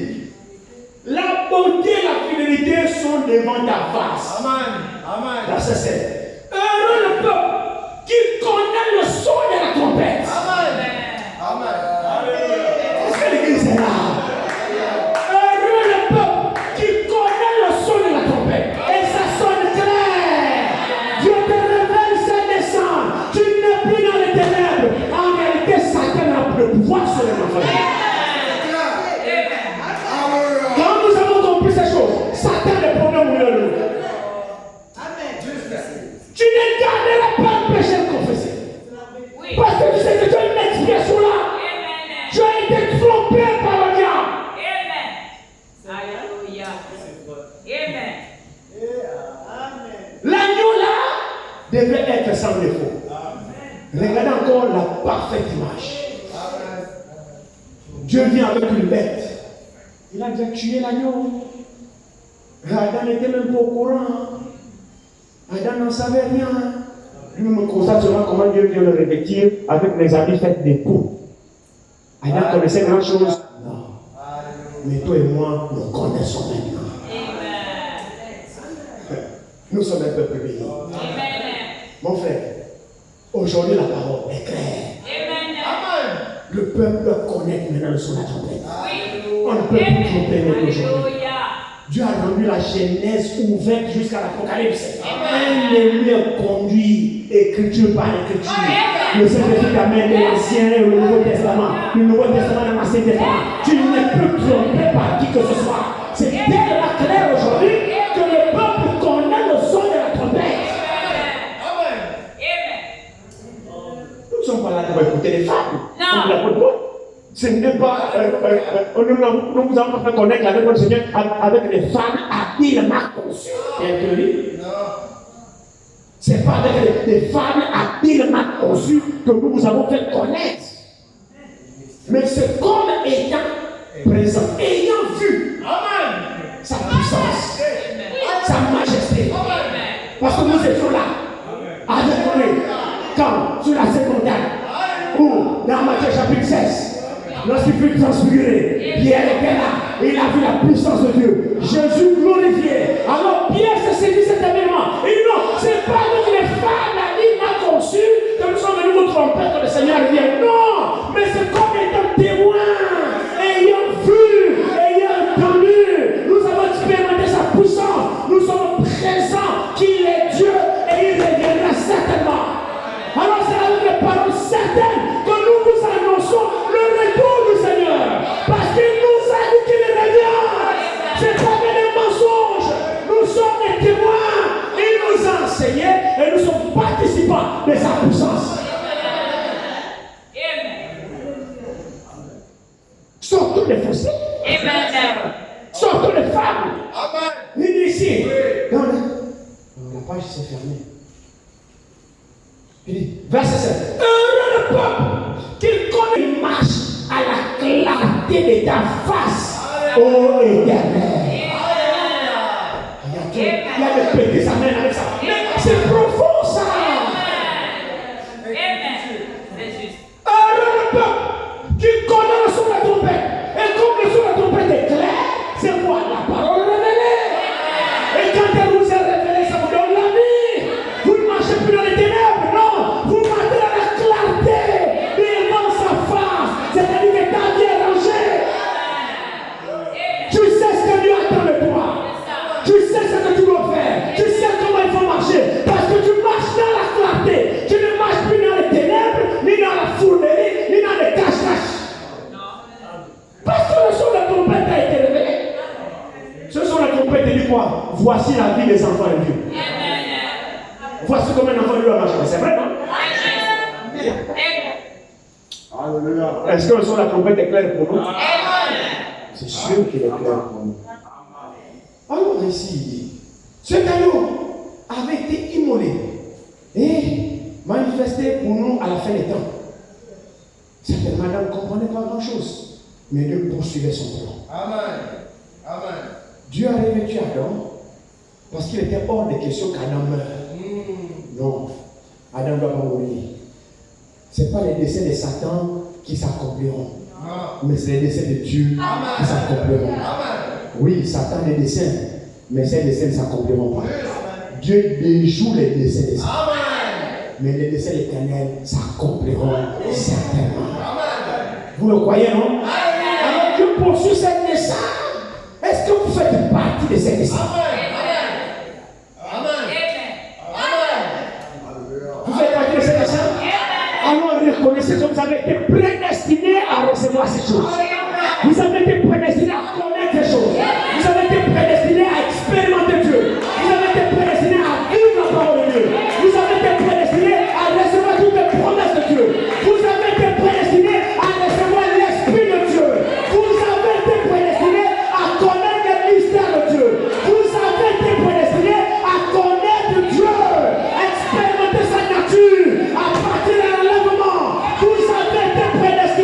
la bonté et la fidélité sont devant ta face. Amen. Verset 7. Heureux le peuple qui connaît le son de la trompette. Amen. Est-ce que l'église est là? Pouvoir sur les enfants. Quand nous avons compris ces choses, Satan est problème au milieu de nous. Tu ne garderas pas le péché confessé. Parce que tu sais que tu as une expiation là. Tu as été trompé par le diable. Alléluia. L'agneau là devait être sans défaut. Regardez encore la parfaite image. Dieu vient avec une bête. Il a déjà tué l'agneau. Adam n'était même pas au courant. Adam n'en savait rien. Lui me constate seulement comment Dieu vient le revêtir avec mes habits faits des peaux. Adam connaissait grand chose. Non. Mais toi et moi, nous connaissons maintenant. Nous sommes un peuple béni. Mon frère, aujourd'hui la parole est claire. Le peuple doit connaître maintenant le son de la trompette. On ne peut plus tromper aujourd'hui. Dieu a rendu la Genèse ouverte jusqu'à l'Apocalypse. Un lumière conduit écriture par écriture. Le Saint-Esprit amène l'Ancien et le Nouveau Testament. Le Nouveau Testament et l'Ancien Testament. Tu ne peux tromper par qui que ce soit. C'est tellement clair aujourd'hui que le peuple connaît le son de la trompette. Nous ne sommes pas là pour écouter les femmes. Non. Ce n'est pas, nous vous avons fait connaître avec notre Seigneur avec des femmes habilement conçues. Non. Ce n'est pas avec des femmes habilement conçues que nous vous avons fait connaître. Mais c'est comme ayant présent, ayant vu sa puissance, sa majesté. Parce que nous étions là, avec lui, quand sur la secondaire, ou dans Matthieu chapitre 16. Lorsqu'il fut transfiguré, Pierre était là, il a vu la puissance de Dieu. Jésus glorifié. Alors Pierre se saisit cet événement. Il dit non, ce n'est pas avec les femmes habilement conçues que nous sommes venus nous tromper que le Seigneur vient. Non, mais c'est comme étant témoins, ayant vu, ayant entendu. Nous avons expérimenté sa puissance. Nous sommes présents qu'il est Dieu et il reviendra certainement. Alors c'est avec les paroles certaines que nous vous annonçons le retour du Seigneur. Parce qu'il nous a dit qu'il revient. Ce n'est pas des mensonges. Nous sommes des témoins. Il nous a enseigné et nous sommes participants de sa puissance. Sortons les fossés. Sortons les femmes. Il dit ici. Non, la page s'est fermée. Il dit, verset 7. Heureux le peuple qui connaît une marche à la clarté de ta face, ô Éternel. Il y a des petits amènes avec ça. Mais c'est profond ça. Heureux le peuple qui connaît le son de la trompette. Et comme le son de la trompette est clair, c'est quoi la parole révélée. Et quand elle vous est révélée, ça vous donne la vie. Vous ne marchez plus dans les ténèbres, non. Vous marchez dans la clarté devant sa face. C'est-à-dire que ta vie est rangée. Tu sais ce que Dieu attend de toi. Tu sais ce que tu dois faire. Tu sais comment il faut marcher. Parce que tu marches dans la clarté. Tu ne marches plus dans les ténèbres, ni dans la fourberie, ni dans les cache-cache. Parce que le son de la trompette a été révélé. Ce son de la trompette dit quoi? Voici la vie des enfants de Dieu. Voici comment un enfant de Dieu doit marcher. C'est vrai, non? Alléluia. Est-ce que le son de la trompette est clair pour nous? C'est sûr qu'il est clair pour nous. Alors ici, ce agneau avait été immolé et manifesté pour nous à la fin des temps. Cette madame ne comprenait pas grand-chose, mais Dieu poursuivait son plan. Amen. Dieu a revêtu Adam parce qu'il était hors de question qu'Adam meure. Non, Adam ne doit pas mourir. Ce n'est pas les décès de Satan qui s'accompliront, mais c'est les décès de Dieu qui s'accompliront. Oui, Satan a des desseins, mais ces desseins ne s'accompliront pas. Dieu déjoue les desseins de Satan. Mais les desseins éternels s'accompliront certainement. Vous le croyez, non? Alors Dieu poursuit ces desseins. Est-ce que vous faites partie de ces desseins? Vous faites partie de ces desseins? Alors reconnaissez que vous avez été prédestinés à recevoir ces choses. Vous avez été prédestinés à connaître ces choses. Vous avez été prédestinés à expérimenter Dieu. Vous avez été prédestinés à vivre la parole de Dieu. Vous avez été prédestinés à recevoir toutes les promesses de Dieu. Vous avez été prédestinés à recevoir l'Esprit de Dieu. Vous avez été prédestinés à connaître les mystères de Dieu. Vous avez été prédestinés à connaître Dieu, expérimenter sa nature, à partir de l'enlèvement. Vous avez été prédestinés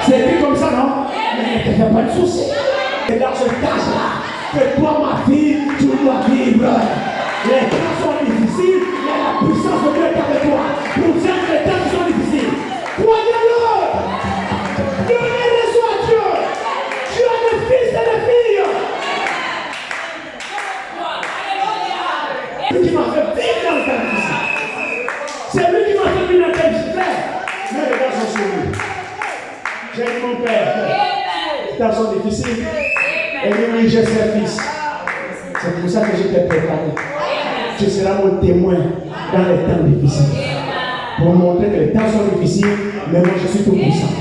C'est écrit comme ça, non? Mais ne te fais pas de soucis. C'est dans ce cas-là que toi, ma fille, tu dois vivre. Les temps sont difficiles, mais la puissance de Dieu est avec toi. Pour vaincre les temps qui sont difficiles. Croyez-le. Donnez raison à Dieu. Tu as des fils et des filles. C'est lui qui m'a fait vivre dans le temps difficile. C'est lui qui m'a fait vivre dans le temps difficile. Mais les gars sont sauvés. J'ai dit mon père. Les temps sont difficiles. Et oui, j'ai ses fils. C'est pour ça que je t'ai préparé. Tu seras mon témoin dans les temps difficiles. Pour montrer que les temps sont difficiles, mais moi je suis tout puissant.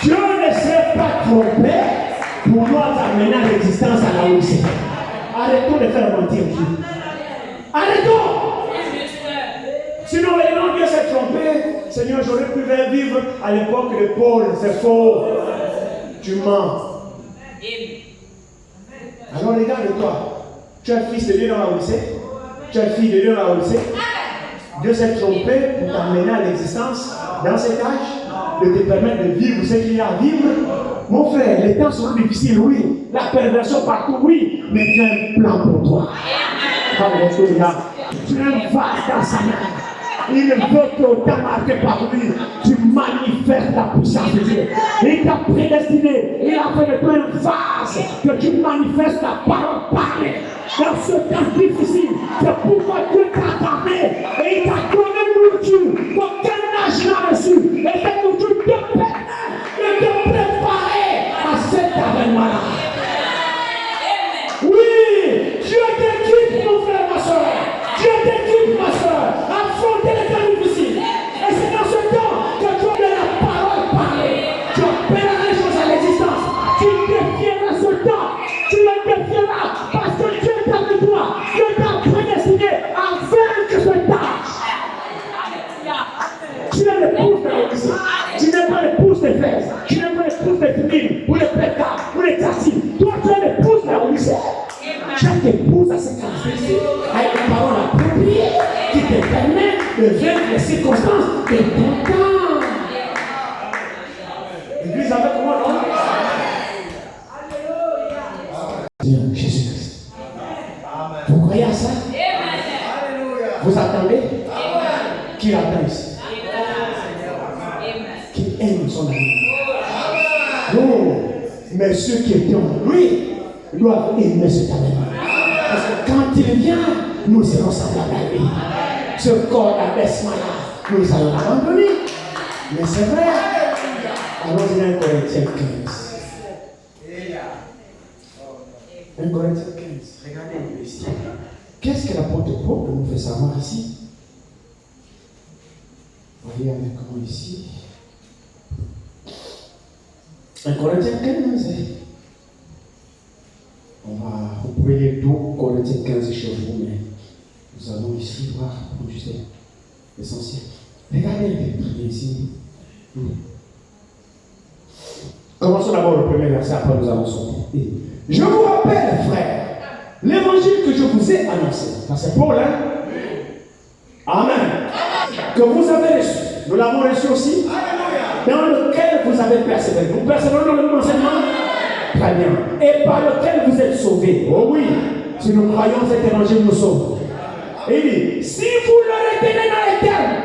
Dieu ne s'est pas trompé pour nous amener à l'existence à la Odyssée. Arrêtons de faire mentir Dieu. Arrêtons! Sinon, maintenant Dieu s'est trompé. Seigneur, j'aurais pu vivre à l'époque de Paul. C'est faux. Tu mens. Alors regarde-toi. Tu es fils de Dieu dans la Odyssée. Tu es fille de Dieu dans la Odyssée. Dieu s'est trompé pour t'amener à l'existence dans cet âge, de te permettre de vivre ce qu'il y a à vivre. Mon frère, les temps sont difficiles, oui. La perversion partout, oui. Mais Dieu a un plan pour toi. Alléluia. Tu es un vase dans sa main. Il veut que tu marqué par lui, tu manifestes la puissance de Dieu. Il t'a prédestiné, il a fait de toi un vase, que tu manifestes la parole parlée. Dans ce temps difficile, c'est pourquoi Dieu t'a gardé et il t'a donné une nourriture qu'aucun âge n'a reçu. Et cette nourriture te permet de te préparer à cet avènement-là. Oui, Dieu t'équipe, mon frère, ma soeur. Dieu t'équipe, ma soeur. Affronter les temps difficiles. Et c'est dans ce temps que tu as la parole parlée. Tu appelleras les choses à l'existence. Tu défieras ce temps. Tu le défieras parce que Dieu est avec toi. Dieu t'a prédestiné à vaincre ce temps. Tu n'es l'épouse de l'Odyssée. Tu n'es pas l'épouse des fesses. Tu n'es pas l'épouse des filles ou des pétards ou des tassines. Toi, tu es l'épouse de l'Odyssée. Chaque épouse a ses caractéristiques, a une parole appropriée qui te permet de vaincre les circonstances de ton temps. L'église avec moi, non? Alléluia. Jésus-Christ. Vous croyez à ça? Vous attendez? Qui attend ici? Qui aime son ami? Oh, mais ceux qui étaient en lui doivent aimer cet avènement. Parce que quand il vient, nous serons semblables à lui. Ce corps d'abaissement-là, nous allons l'abandonner. Mais c'est vrai. Allons-y dans 1 Corinthiens 15. 1 Corinthiens 15. Regardez un peu ici. Qu'est-ce que l'apôtre Paul nous fait savoir ici? Voyez avec moi ici. 1 Corinthiens 15. Vous pouvez lire tout Corinthiens 15 chez vous, mais nous allons ici voir pour juste l'essentiel. Regardez bien ici. Commençons d'abord le premier verset, après nous avançons. Je vous rappelle, frères, l'évangile que je vous ai annoncé. Ça c'est Paul, hein? Amen. Que vous avez reçu. Nous l'avons reçu aussi. Dans lequel vous avez persévéré. Vous persévérez dans le même enseignement? Très bien. Et par lequel vous êtes sauvés. Oh oui, si nous croyons cet évangile, nous sauve. Et il dit, si vous le retenez dans les termes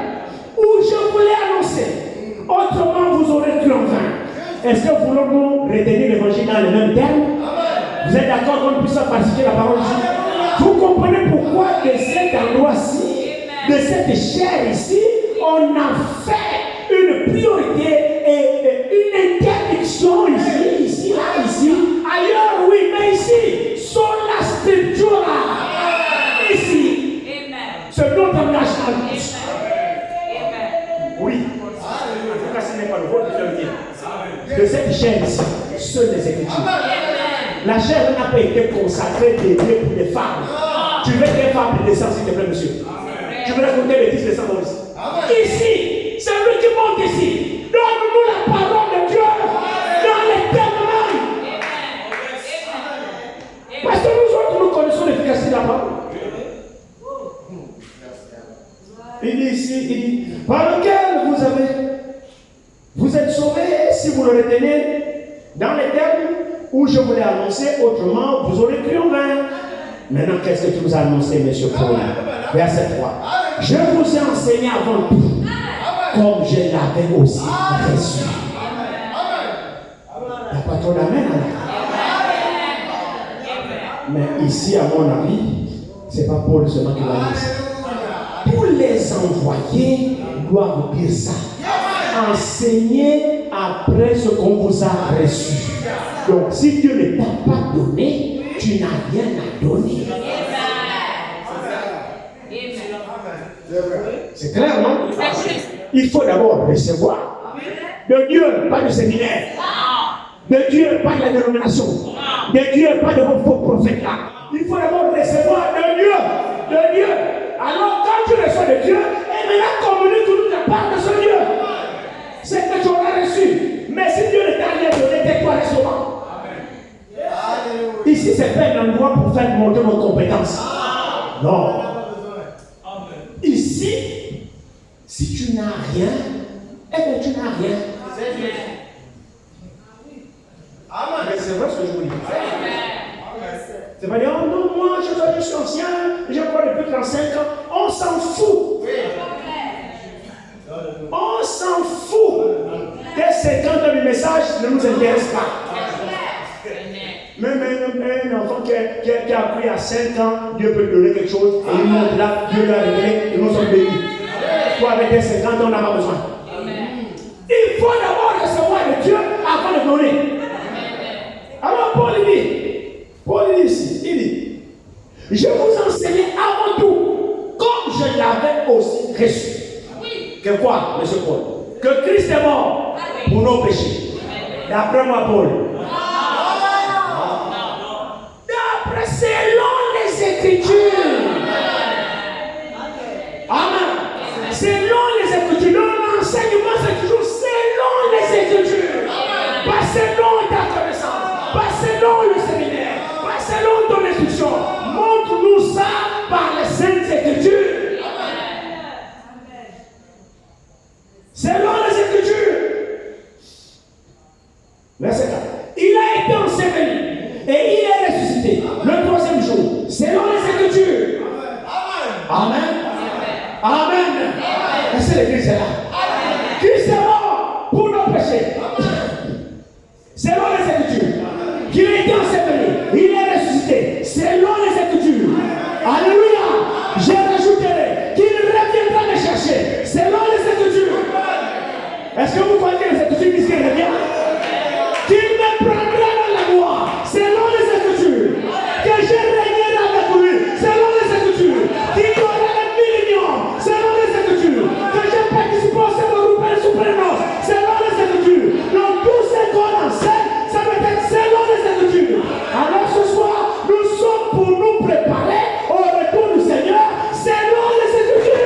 où je vous l'ai annoncé, autrement vous aurez cru en vain. Est-ce que voulons-nous retenir l'évangile dans les mêmes termes? Vous êtes d'accord qu'on puisse pratiquer la parole ici? Vous comprenez pourquoi de cet endroit-ci, de cette chair ici, on a fait une priorité et une interdiction ici, là, ici. Ailleurs, oui, mais ici, sur la scripture, ici, c'est notre engagement. Oui. En tout cas, ce n'est pas le vôtre, je le dis. De cette chair ici, seules les Écritures. La chair n'a pas été consacrée, dédiée pour les femmes. Tu veux qu'une femme descende, s'il te plaît, monsieur? Tu veux raconter les 10 descendants ici? Ici, c'est lui qui monte ici. Donne-nous la parole de Dieu dans les termes même. Parce que nous autres, nous connaissons l'efficacité de la parole. Il dit ici, il dit, par lequel vous avez retenez, dans les termes où je voulais annoncer, autrement, vous aurez cru en vain. Maintenant, qu'est-ce que tu nous as annoncé, M. Paul? Verset 3. Je vous ai enseigné avant tout, comme je l'avais aussi reçu. Il n'y a pas trop d'amen là. Mais ici, à mon avis, ce n'est pas Paul seulement qui va dire ça. Tous les envoyés doivent dire ça. Enseignez après ce qu'on vous a reçu. Donc, si Dieu ne t'a pas donné, tu n'as rien à donner. C'est clair, non? Il faut d'abord recevoir de Dieu, pas du séminaire. De Dieu, pas de la dénomination. De Dieu, pas de vos faux prophètes là. Il faut d'abord recevoir de Dieu. De Dieu. Alors, quand tu reçois de Dieu, et maintenant communique toute la part de ce Dieu. C'est que tu auras reçu. Mais si Dieu ne t'a rien donné, tais-toi recevoir. Ici, c'est pas un endroit pour faire monter nos compétences. Non. Ici, si tu n'as rien, eh bien tu n'as rien. Mais c'est vrai ce que je vous dis. C'est pas dire, oh non, moi je suis ancien, j'ai encore depuis 35 ans. On s'en fout. On s'en fout. Tes 50 ans du message ne nous intéresse pas. Même un enfant qui a appris à 5 ans, Dieu peut te donner quelque chose, et il monte là, Dieu lui a révélé, et nous sommes bénis. Toi, avec tes 50 ans, on n'a pas besoin. Il faut d'abord recevoir de Dieu avant de donner. Alors, Paul dit ici, il dit, je vous enseignais avant tout, comme je l'avais aussi reçu. Que quoi, M. Paul? Que Christ est mort pour nos péchés. D'après moi, Paul. D'après, selon les Écritures. Amen. Selon les Écritures. L'enseignement, c'est toujours selon les Écritures. Pas selon ta connaissance. Pas selon le séminaire. Pas selon ton instruction. Montre-nous ça par les Saintes Écritures. Selon les Écritures. Verset 4. Il a été enseveli et il est ressuscité le 3e jour. Selon les Écritures. Amen. Amen. Est-ce que l'église est là? Christ est mort pour nos péchés. Selon les Écritures. Qu'il a été enseveli. Il est ressuscité. Selon les Écritures. Alléluia. Je rajouterai qu'il reviendra me chercher. Selon les Écritures. Est-ce que vous croyez que les Écritures disent qu'il revient? Qu'il me prendra dans la gloire. Selon les Écritures. Que je régnerai avec lui. Selon les Écritures. Qu'il y aura un million. Selon les Écritures. Que je participe au Seigneur suprême. Selon les Écritures. Donc tout ce qu'on enseigne, ça doit être selon les Écritures. Alors ce soir, nous sommes pour nous préparer au retour du Seigneur selon les Écritures.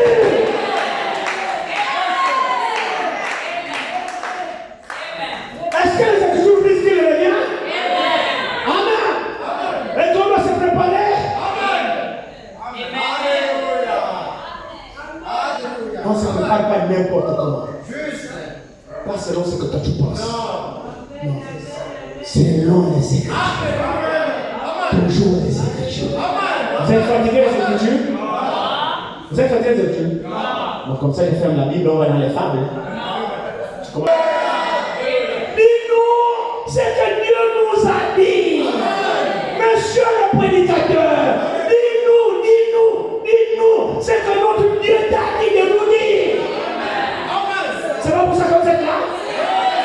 Est-ce que les Écritures disent qu'il revient? Amen. Et qu'on doit se préparer? On ne se prépare pas n'importe comment. Pas selon ce que toi tu penses. Non. Selon les Écritures. Toujours les Écritures. Vous êtes fatigué des Écritures? Vous êtes fatigué des Écritures? Bon, comme ça, je ferme la Bible, on va dans les fables. Dis-nous ce que Dieu nous a dit. Monsieur le prédicateur, dis-nous ce que notre Dieu t'a dit de nous dire. C'est pas pour ça que vous êtes là.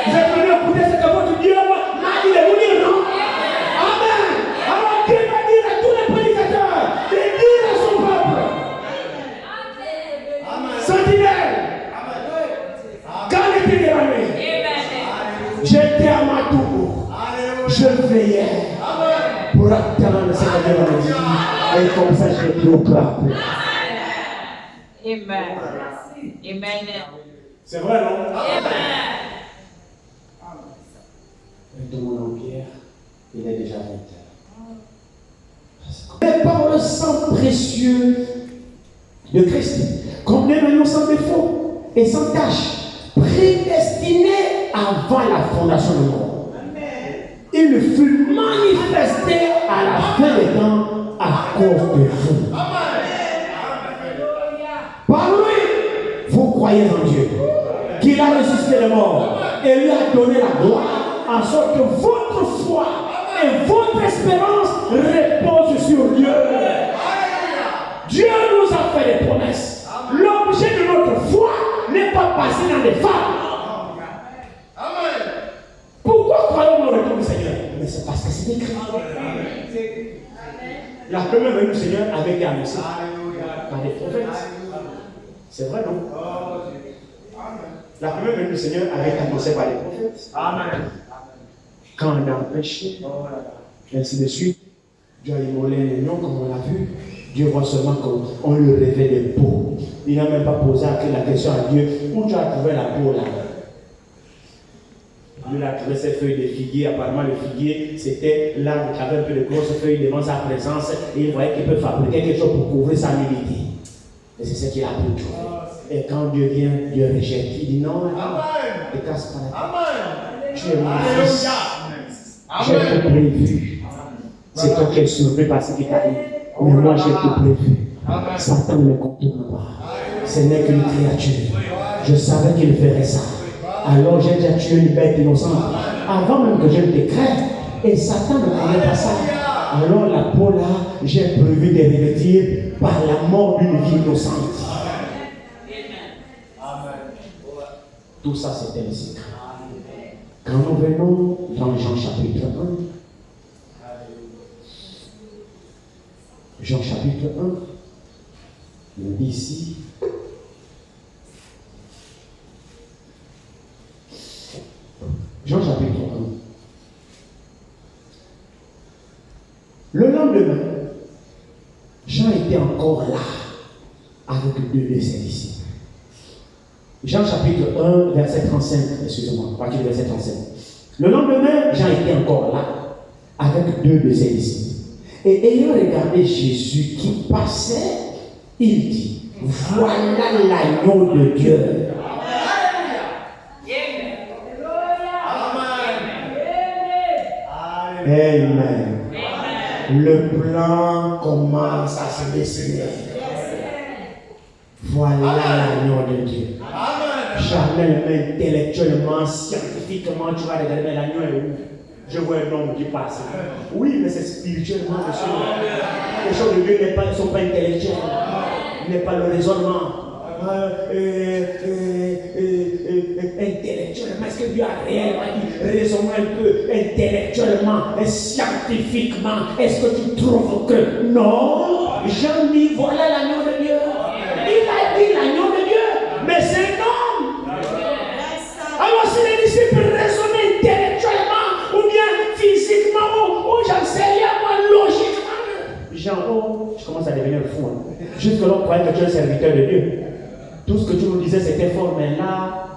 Vous êtes venu écouter ce que votre Dieu m'a dit de vous dire, non? Amen. Alors Dieu va dire à tous les prédicateurs de dire à son peuple. Sentinelle. Quand était dévalué, j'étais à ma tour. Je veillais pour attendre ce que Dieu m'a dit. Et comme ça, je l'ai au peuple. Amen. Amen. C'est vrai, non? Amen. De mon empire, il est déjà 20 heures. Mais par le sang précieux de Christ, comme un agneau sans défaut et sans tache, prédestiné à avant la fondation du monde. Il fut manifesté à la fin des temps à cause de vous. Par lui, vous croyez en Dieu, qu'il a ressuscité les morts et lui a donné la gloire, en sorte que votre foi et votre espérance reposent sur Dieu. Dieu nous a fait des promesses. L'objet de notre foi n'est pas passé dans des fables. Pourquoi croyons-nous au retour du Seigneur? Mais c'est parce que c'est écrit. La première venue du Seigneur avait été annoncée par des prophètes. C'est vrai, non? La première venue du Seigneur avait été annoncée par les prophètes. Amen. Quand on a péché, ainsi de suite, Dieu a immolé les lions, comme on l'a vu. Dieu voit seulement qu'on lui révèle des peaux. Il n'a même pas posé la question à Dieu, où tu as trouvé la peau là? Dieu a trouvé ses feuilles de figuier. Apparemment, le figuier, c'était l'arbre qui avait un peu de grosses feuilles devant sa présence. Et il voyait qu'il peut fabriquer quelque chose pour couvrir sa nudité. Et c'est ce qu'il a pu trouver. Et quand Dieu vient, Dieu rejette. Il dit non, ne casse pas la tête. Tu es mon fils. J'ai tout prévu. C'est toi qui es surpris par ce qui t'arrive. Mais moi, j'ai tout prévu. Satan ne me contourne pas. Ce n'est qu'une créature. Je savais qu'il ferait ça. Alors j'ai déjà tué une bête innocente avant même que je le décrète. Et Satan ne connaît pas ça. Alors la peau là, j'ai prévu de revêtir par la mort d'une vie innocente. Tout ça c'était le secret. Quand nous venons dans Jean chapitre 1, Jean chapitre 1, il dit ici, Jean chapitre 1. Le lendemain, Jean était encore là avec deux de ses disciples. Jean chapitre 1, verset 35, excusez-moi, à partir du verset 35. Le lendemain, Jean était encore là avec deux de ses disciples. Et ayant regardé Jésus qui passait, il dit, voilà l'agneau de Dieu. Amen. Le plan commence à se dessiner. Voilà l'agneau de Dieu. Charnellement, intellectuellement, scientifiquement, tu vas regarder l'agneau est où? Je vois un homme qui passe. Oui, mais c'est spirituellement, monsieur. Les choses de Dieu ne sont pas intellectuelles. Il n'est pas le raisonnement. Intellectuellement, est-ce que Dieu a réellement dit? Raisonnons un peu intellectuellement et scientifiquement. Est-ce que tu trouves que non? Jean dit voilà l'agneau de Dieu. Il a dit l'agneau de Dieu, mais c'est un homme. Alors si les disciples raisonnaient intellectuellement ou bien physiquement ou j'en sais rien, moi logiquement. Jean, je commence à devenir fou. Jusque-là, on croyait que tu es un serviteur de Dieu. Tout ce que tu nous disais, c'était fort, mais là,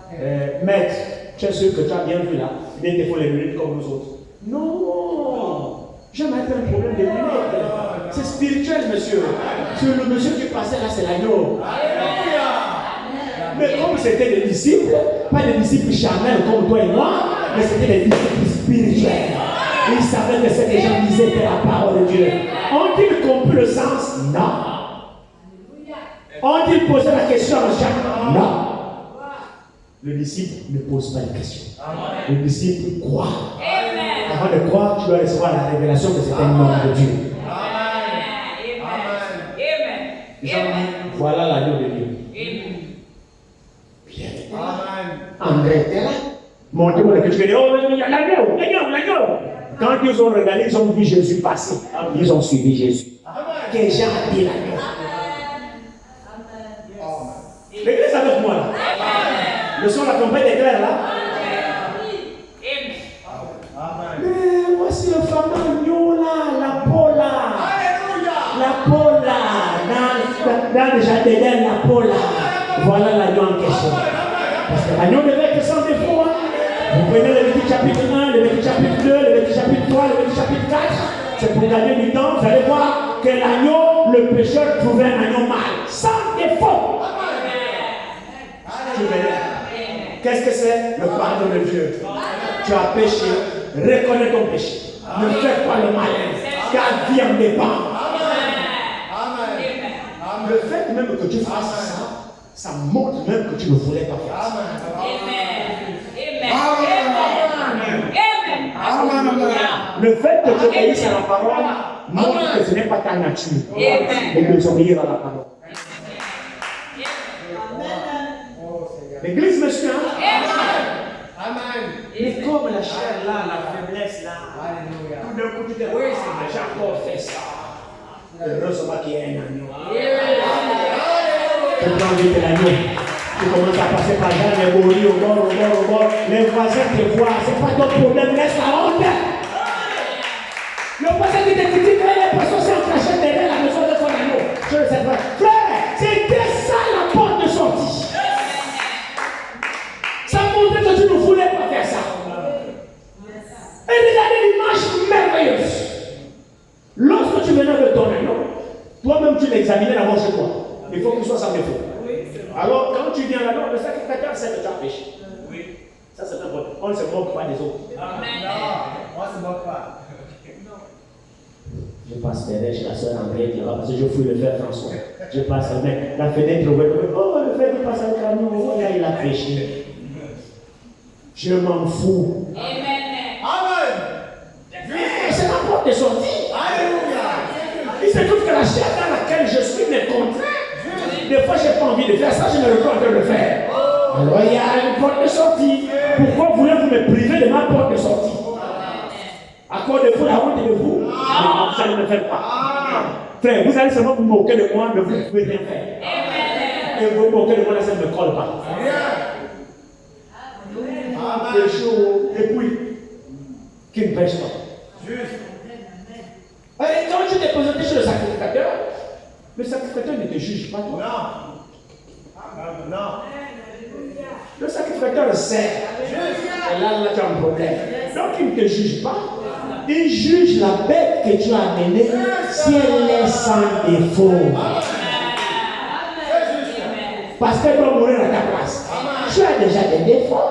maître, tu es sûr que tu as bien vu là. Bien qu'il faut les lunettes comme nous autres. Non, jamais été un problème de lunettes. C'est spirituel, monsieur. Le monsieur qui passait là, c'est l'agneau. Mais comme c'était des disciples, pas des disciples charnels comme toi et moi, mais c'était des disciples spirituels. Ils savaient que ce que les gens disaient était la parole de Dieu. Ont-ils compris le sens? Non. Ont-ils posé la question à Jacques? Non. Le disciple ne pose pas de question. Le disciple croit. Avant de croire, tu dois recevoir la révélation que c'est un homme de Dieu. Jean dit, voilà l'agneau de Dieu. Pierre était là. André était là. Montrez-moi que tu dis, oh, il y a l'agneau. Quand ils ont regardé, ils ont vu Jésus passer. Ils ont suivi Jésus. Que Jean a dit l'agneau. L'église avec moi là. Le son de la trompette est clair là. Mais voici le fameux agneau là, la peau là. La peau là. Dans le jardin d'Éden, la peau là. Voilà l'agneau en question. Parce que l'agneau devait être sans défaut. Vous prenez le petit chapitre 1, le petit chapitre 2, le petit chapitre 3, le petit chapitre 4. C'est pour gagner du temps. Vous allez voir que l'agneau, le pécheur trouvait un agneau mâle. Sans défaut. Qu'est-ce que c'est? Le pardon de Dieu. Tu as péché, reconnais ton péché. Ne fais pas le malin, car vie en dépend. Le fait même que tu fasses ça, ça montre même que tu ne voulais pas faire ça. Le fait que tu obéisses à la parole montre que ce n'est pas ta nature de désobéir à la parole. L'église me suit. Mais comme la chair là, la faiblesse là, tout d'un coup tu dis oui, j'ai encore fait ça. Heureusement qu'il y a un agneau. Tu prends vite l'agneau. Tu commences à passer par là, les bourris au bord. Les voisins te voient. C'est pas ton problème, laisse la honte. Le voisin qui te critique, les personnes s'en cachent derrière la maison de son agneau. Je ne sais pas. Frère, c'était ça la porte de sortie. Ça montrait que tu ne voulais pas faire ça. Et regardez l'image merveilleuse. Lorsque tu venais de ton agneau, toi-même tu l'examinais d'abord chez toi. Il faut qu'il soit sans défaut. Alors quand tu viens là-dedans, le sacrificateur sait que tu as péché. Ça c'est un problème. On ne se moque pas des autres. Non, on ne se moque pas. Je passe derrière chez la soeur André qui va parce que je fouille le frère François. Je passe avec la fenêtre ouverte. Oh, le frère qui passe avec la main, oh, là il a péché. Je m'en fous. Amen. C'est la porte de sortie. Alléluia. Il se trouve que la chair dans laquelle je suis me contraint. Des fois, je n'ai pas envie de faire ça, je me retrouve en train de le faire. Alors, il y a une porte de sortie. Pourquoi voulez-vous me priver de ma porte de sortie? À cause de vous, la honte est de vous. Mais vous allez ne me faire pas. Frère, vous allez seulement vous moquer de moi, mais vous ne pouvez rien faire. Et vous moquez de moi, là, ça ne me colle pas. Pécho, et puis, qui ne pêche pas. Et quand tu t'es présenté chez le sacrificateur ne te juge pas toi. Non. Le sacrificateur sait. Et là, tu as un problème. Donc il ne te juge pas. Il juge la bête que tu as amenée si elle est sans défaut. Parce qu'elle doit mourir à ta place. Tu as déjà des défauts.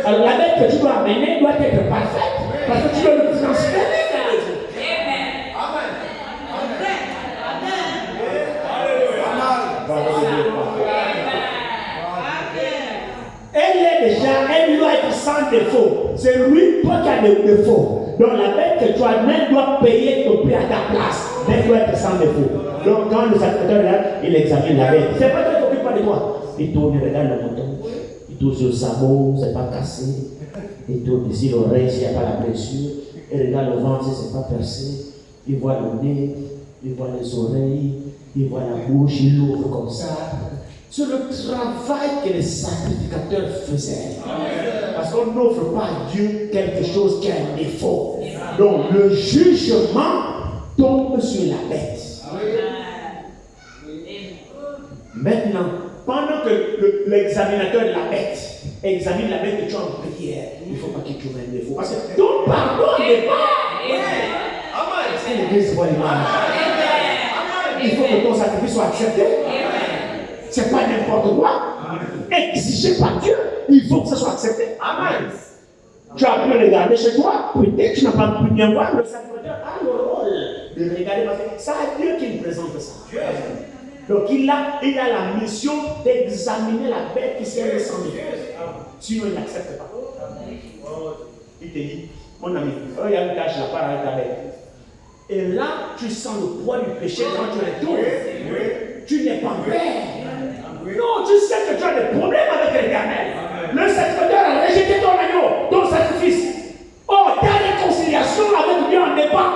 Alors la bête que tu dois amener doit être parfaite. Parce que tu dois le transférer. Elle doit être sans défaut. C'est lui, toi qui as des défauts. Donc la bête que tu amènes doit payer ton prix à ta place. Mais elle doit être sans défaut. Donc quand le sacrificateur est là, il examine la bête. C'est pas toi qui t'occupes pas de toi. Il tourne, il regarde le mouton. Il tourne sur le sabot, c'est pas cassé. Il tourne ici l'oreille s'il n'y a pas la blessure. Il regarde le ventre si c'est pas percé. Il voit le nez, il voit les oreilles, il voit la bouche, il l'ouvre comme ça. C'est le travail que les sacrificateurs faisaient. Parce qu'on n'offre pas à Dieu quelque chose qui a un défaut. Donc le jugement tombe sur la bête. Maintenant, pendant que l'examinateur de la bête examine la bête que tu as en prière, il ne faut pas qu'il trouve un défaut. Parce que ton pardon n'est pas. Est-ce que l'église voit l'image? Il faut que ton sacrifice soit accepté. C'est pas n'importe quoi. Exigé par Dieu, il faut que ça soit accepté. Amen. Tu as pu regarder chez toi, peut-être que tu n'as pas pu bien voir, le sacrificateur a le rôle de regarder parce que c'est à Dieu qu'il présente ça. Donc il a la mission d'examiner la bête qui s'est descendue. Sinon il n'accepte pas. Il te dit, mon ami, il y a une tâche là-bas avec ta bête. Et là, tu sens le poids du péché quand tu es tourné. Tu n'es pas père. Non, tu sais que tu as des problèmes avec l'Éternel. Le sacrificateur a rejeté ton agneau, ton sacrifice. Oh, ta réconciliation avec Dieu en dépend.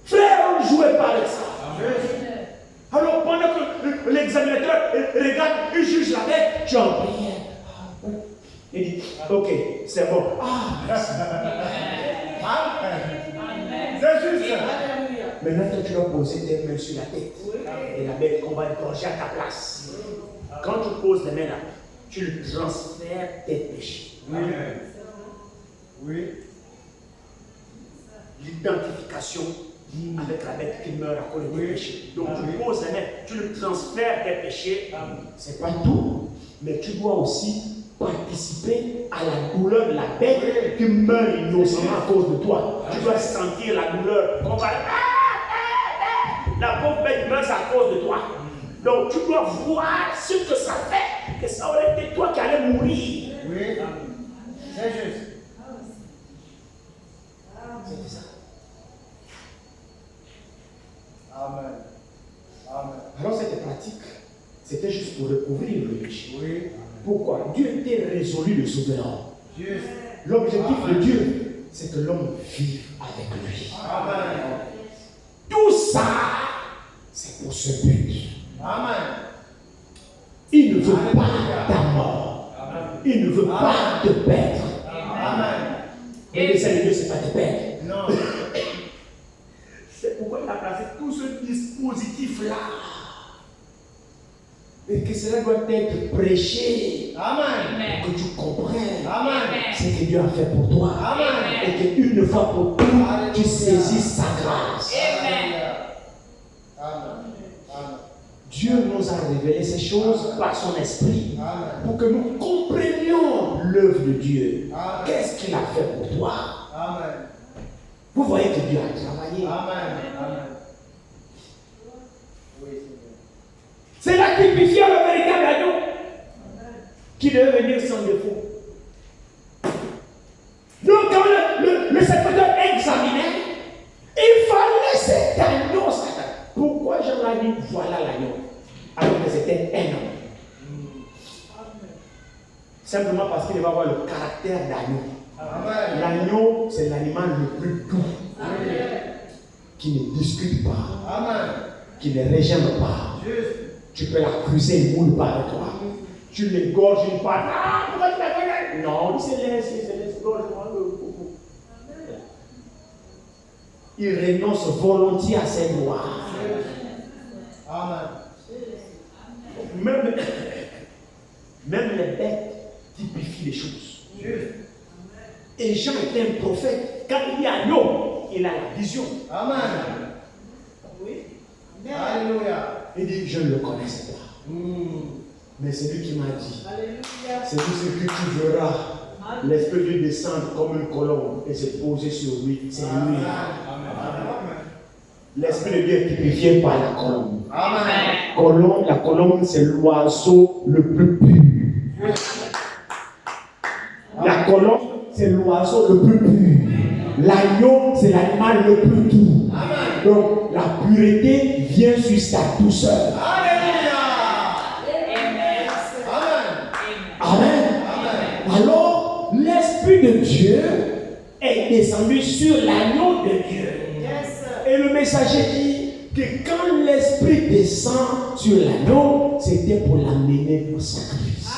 Frère, on ne jouait pas avec ça. Alors, pendant que l'examinateur regarde, il juge la bête, tu es en prière. Il dit, ok, c'est bon. Merci. C'est juste. Maintenant, tu dois poser tes mains sur la tête. Et la bête qu'on va égorger à ta place. Quand tu poses les mains là, tu le transfères tes péchés. Oui. L'identification avec la bête qui meurt à cause des péchés. Donc tu poses les mains, tu le transfères tes péchés. C'est pas tout. Mais tu dois aussi participer à la douleur de la bête qui meurt innocemment à cause de toi. Tu dois sentir la douleur. On va... La pauvre bête meurt à cause de toi. Donc tu dois voir ce que ça fait, que ça aurait été toi qui allais mourir. Oui. C'est juste. C'est ça. Amen. Amen. Alors cette pratique, c'était juste pour recouvrir le péché. Oui. Pourquoi? Dieu était résolu de sauver l'homme. Juste. L'objectif de Dieu, c'est que l'homme vive avec lui. Amen. Tout ça, c'est pour ce but. Amen. Il ne veut pas ta mort. Il ne veut pas te perdre. Amen. Le dessein de Dieu, c'est pas te perdre. Non. C'est pourquoi il a placé tout ce dispositif-là. Et que cela doit être prêché. Amen. Que tu comprennes Amen. ce que Dieu a fait pour toi. Amen. Et qu'une fois pour toutes, tu saisisses sa grâce. Alléluia. Amen. Amen. Dieu nous a révélé ces choses par son esprit. Amen. Pour que nous comprenions l'œuvre de Dieu. Amen. Qu'est-ce qu'il a fait pour toi? Amen. Vous voyez que Dieu a travaillé. Amen. Amen. Oui, C'est là qu'il typifiait le véritable agneau qui devait venir sans défaut. Donc, quand le sacrificateur examinait, il fallait cet agneau. Pourquoi Jean a dit voilà l'agneau alors que c'était un homme? Simplement parce qu'il va avoir le caractère d'agneau. Amen. L'agneau, c'est l'animal le plus doux, qui ne discute pas, Amen. qui ne régime pas. Juste. Tu peux l'accuser, il moule par toi. Tu l'égorges une part. Ah, pourquoi tu l'as fait? Non, il se laisse gorge-moi le coco. Il renonce volontiers à ses droits. Amen. Même les bêtes typifient les choses. Juste. Et Jean était un prophète. Quand il dit agneau, il a la vision. Amen. Oui. Alléluia. Il dit, je ne le connaissais pas. Mais c'est lui qui m'a dit. C'est tout ce que tu verras. L'Esprit de Dieu descendre comme une colombe et se poser sur lui. C'est lui. L'Esprit de Dieu est typifié par la colombe. Amen. La colombe, c'est l'oiseau le plus pur. La colombe, c'est l'oiseau le plus pur. L'agneau, c'est l'animal le plus doux. Amen. Donc, la pureté vient sur sa douceur. Alléluia. Amen. Amen. Alors, l'Esprit de Dieu est descendu sur l'agneau de Dieu. Et le messager dit que quand l'Esprit descend sur l'agneau, c'était pour l'amener au sacrifice.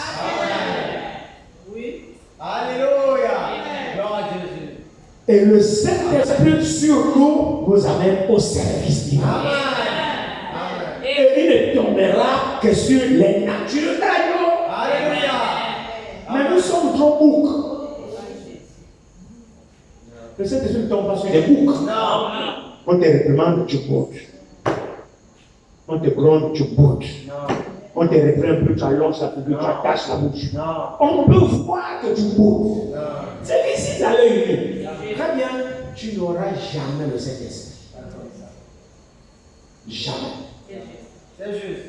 Oui. Alléluia. Gloire à Jésus. Et le Saint-Esprit sur nous nous amène au service divin. Amen. Et il ne tombera que sur les natures d'agneau. Alléluia. Mais nous sommes trop boucs. Le Saint-Esprit ne tombe pas sur les boucs. Non. On te réprimande, tu boutes. On te gronde, tu boutes. Non. On te reprend un peu, tu allonges la figure, tu attaches la bouche. Non. On peut voir que tu boutes. Non. C'est ici à l'œil nu. Très bien, tu n'auras jamais le Saint-Esprit. Jamais. C'est juste.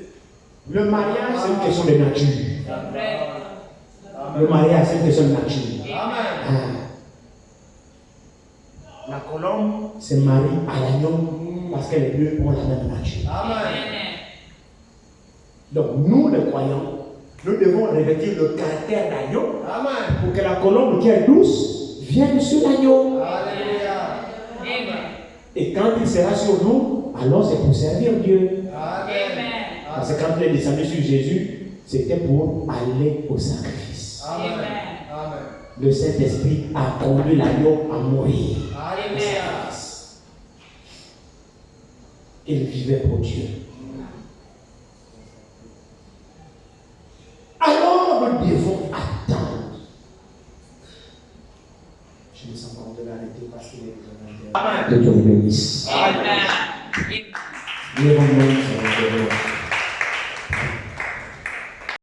Le mariage, c'est une question de nature. Le mariage, c'est une question de nature. Amen. La colombe se marie à l'agneau parce que les deux ont la même nature. Amen. Donc, nous, les croyants, nous devons revêtir le caractère d'agneau Amen. pour que la colombe qui est douce vienne sur l'agneau. Alléluia. Et quand il sera sur nous, alors c'est pour servir Dieu. Amen. Parce que quand il est descendu sur Jésus, c'était pour aller au sacrifice. Amen. Amen. Le Saint-Esprit a conduit l'agneau à mourir. Alléluia. Il vivait pour Dieu. Alors nous devons attendre. Je ne sens pas de l'arrêter parce qu'il est déjà. Amen. Que Dieu vous bénisse. Amen. Lèvons-nous.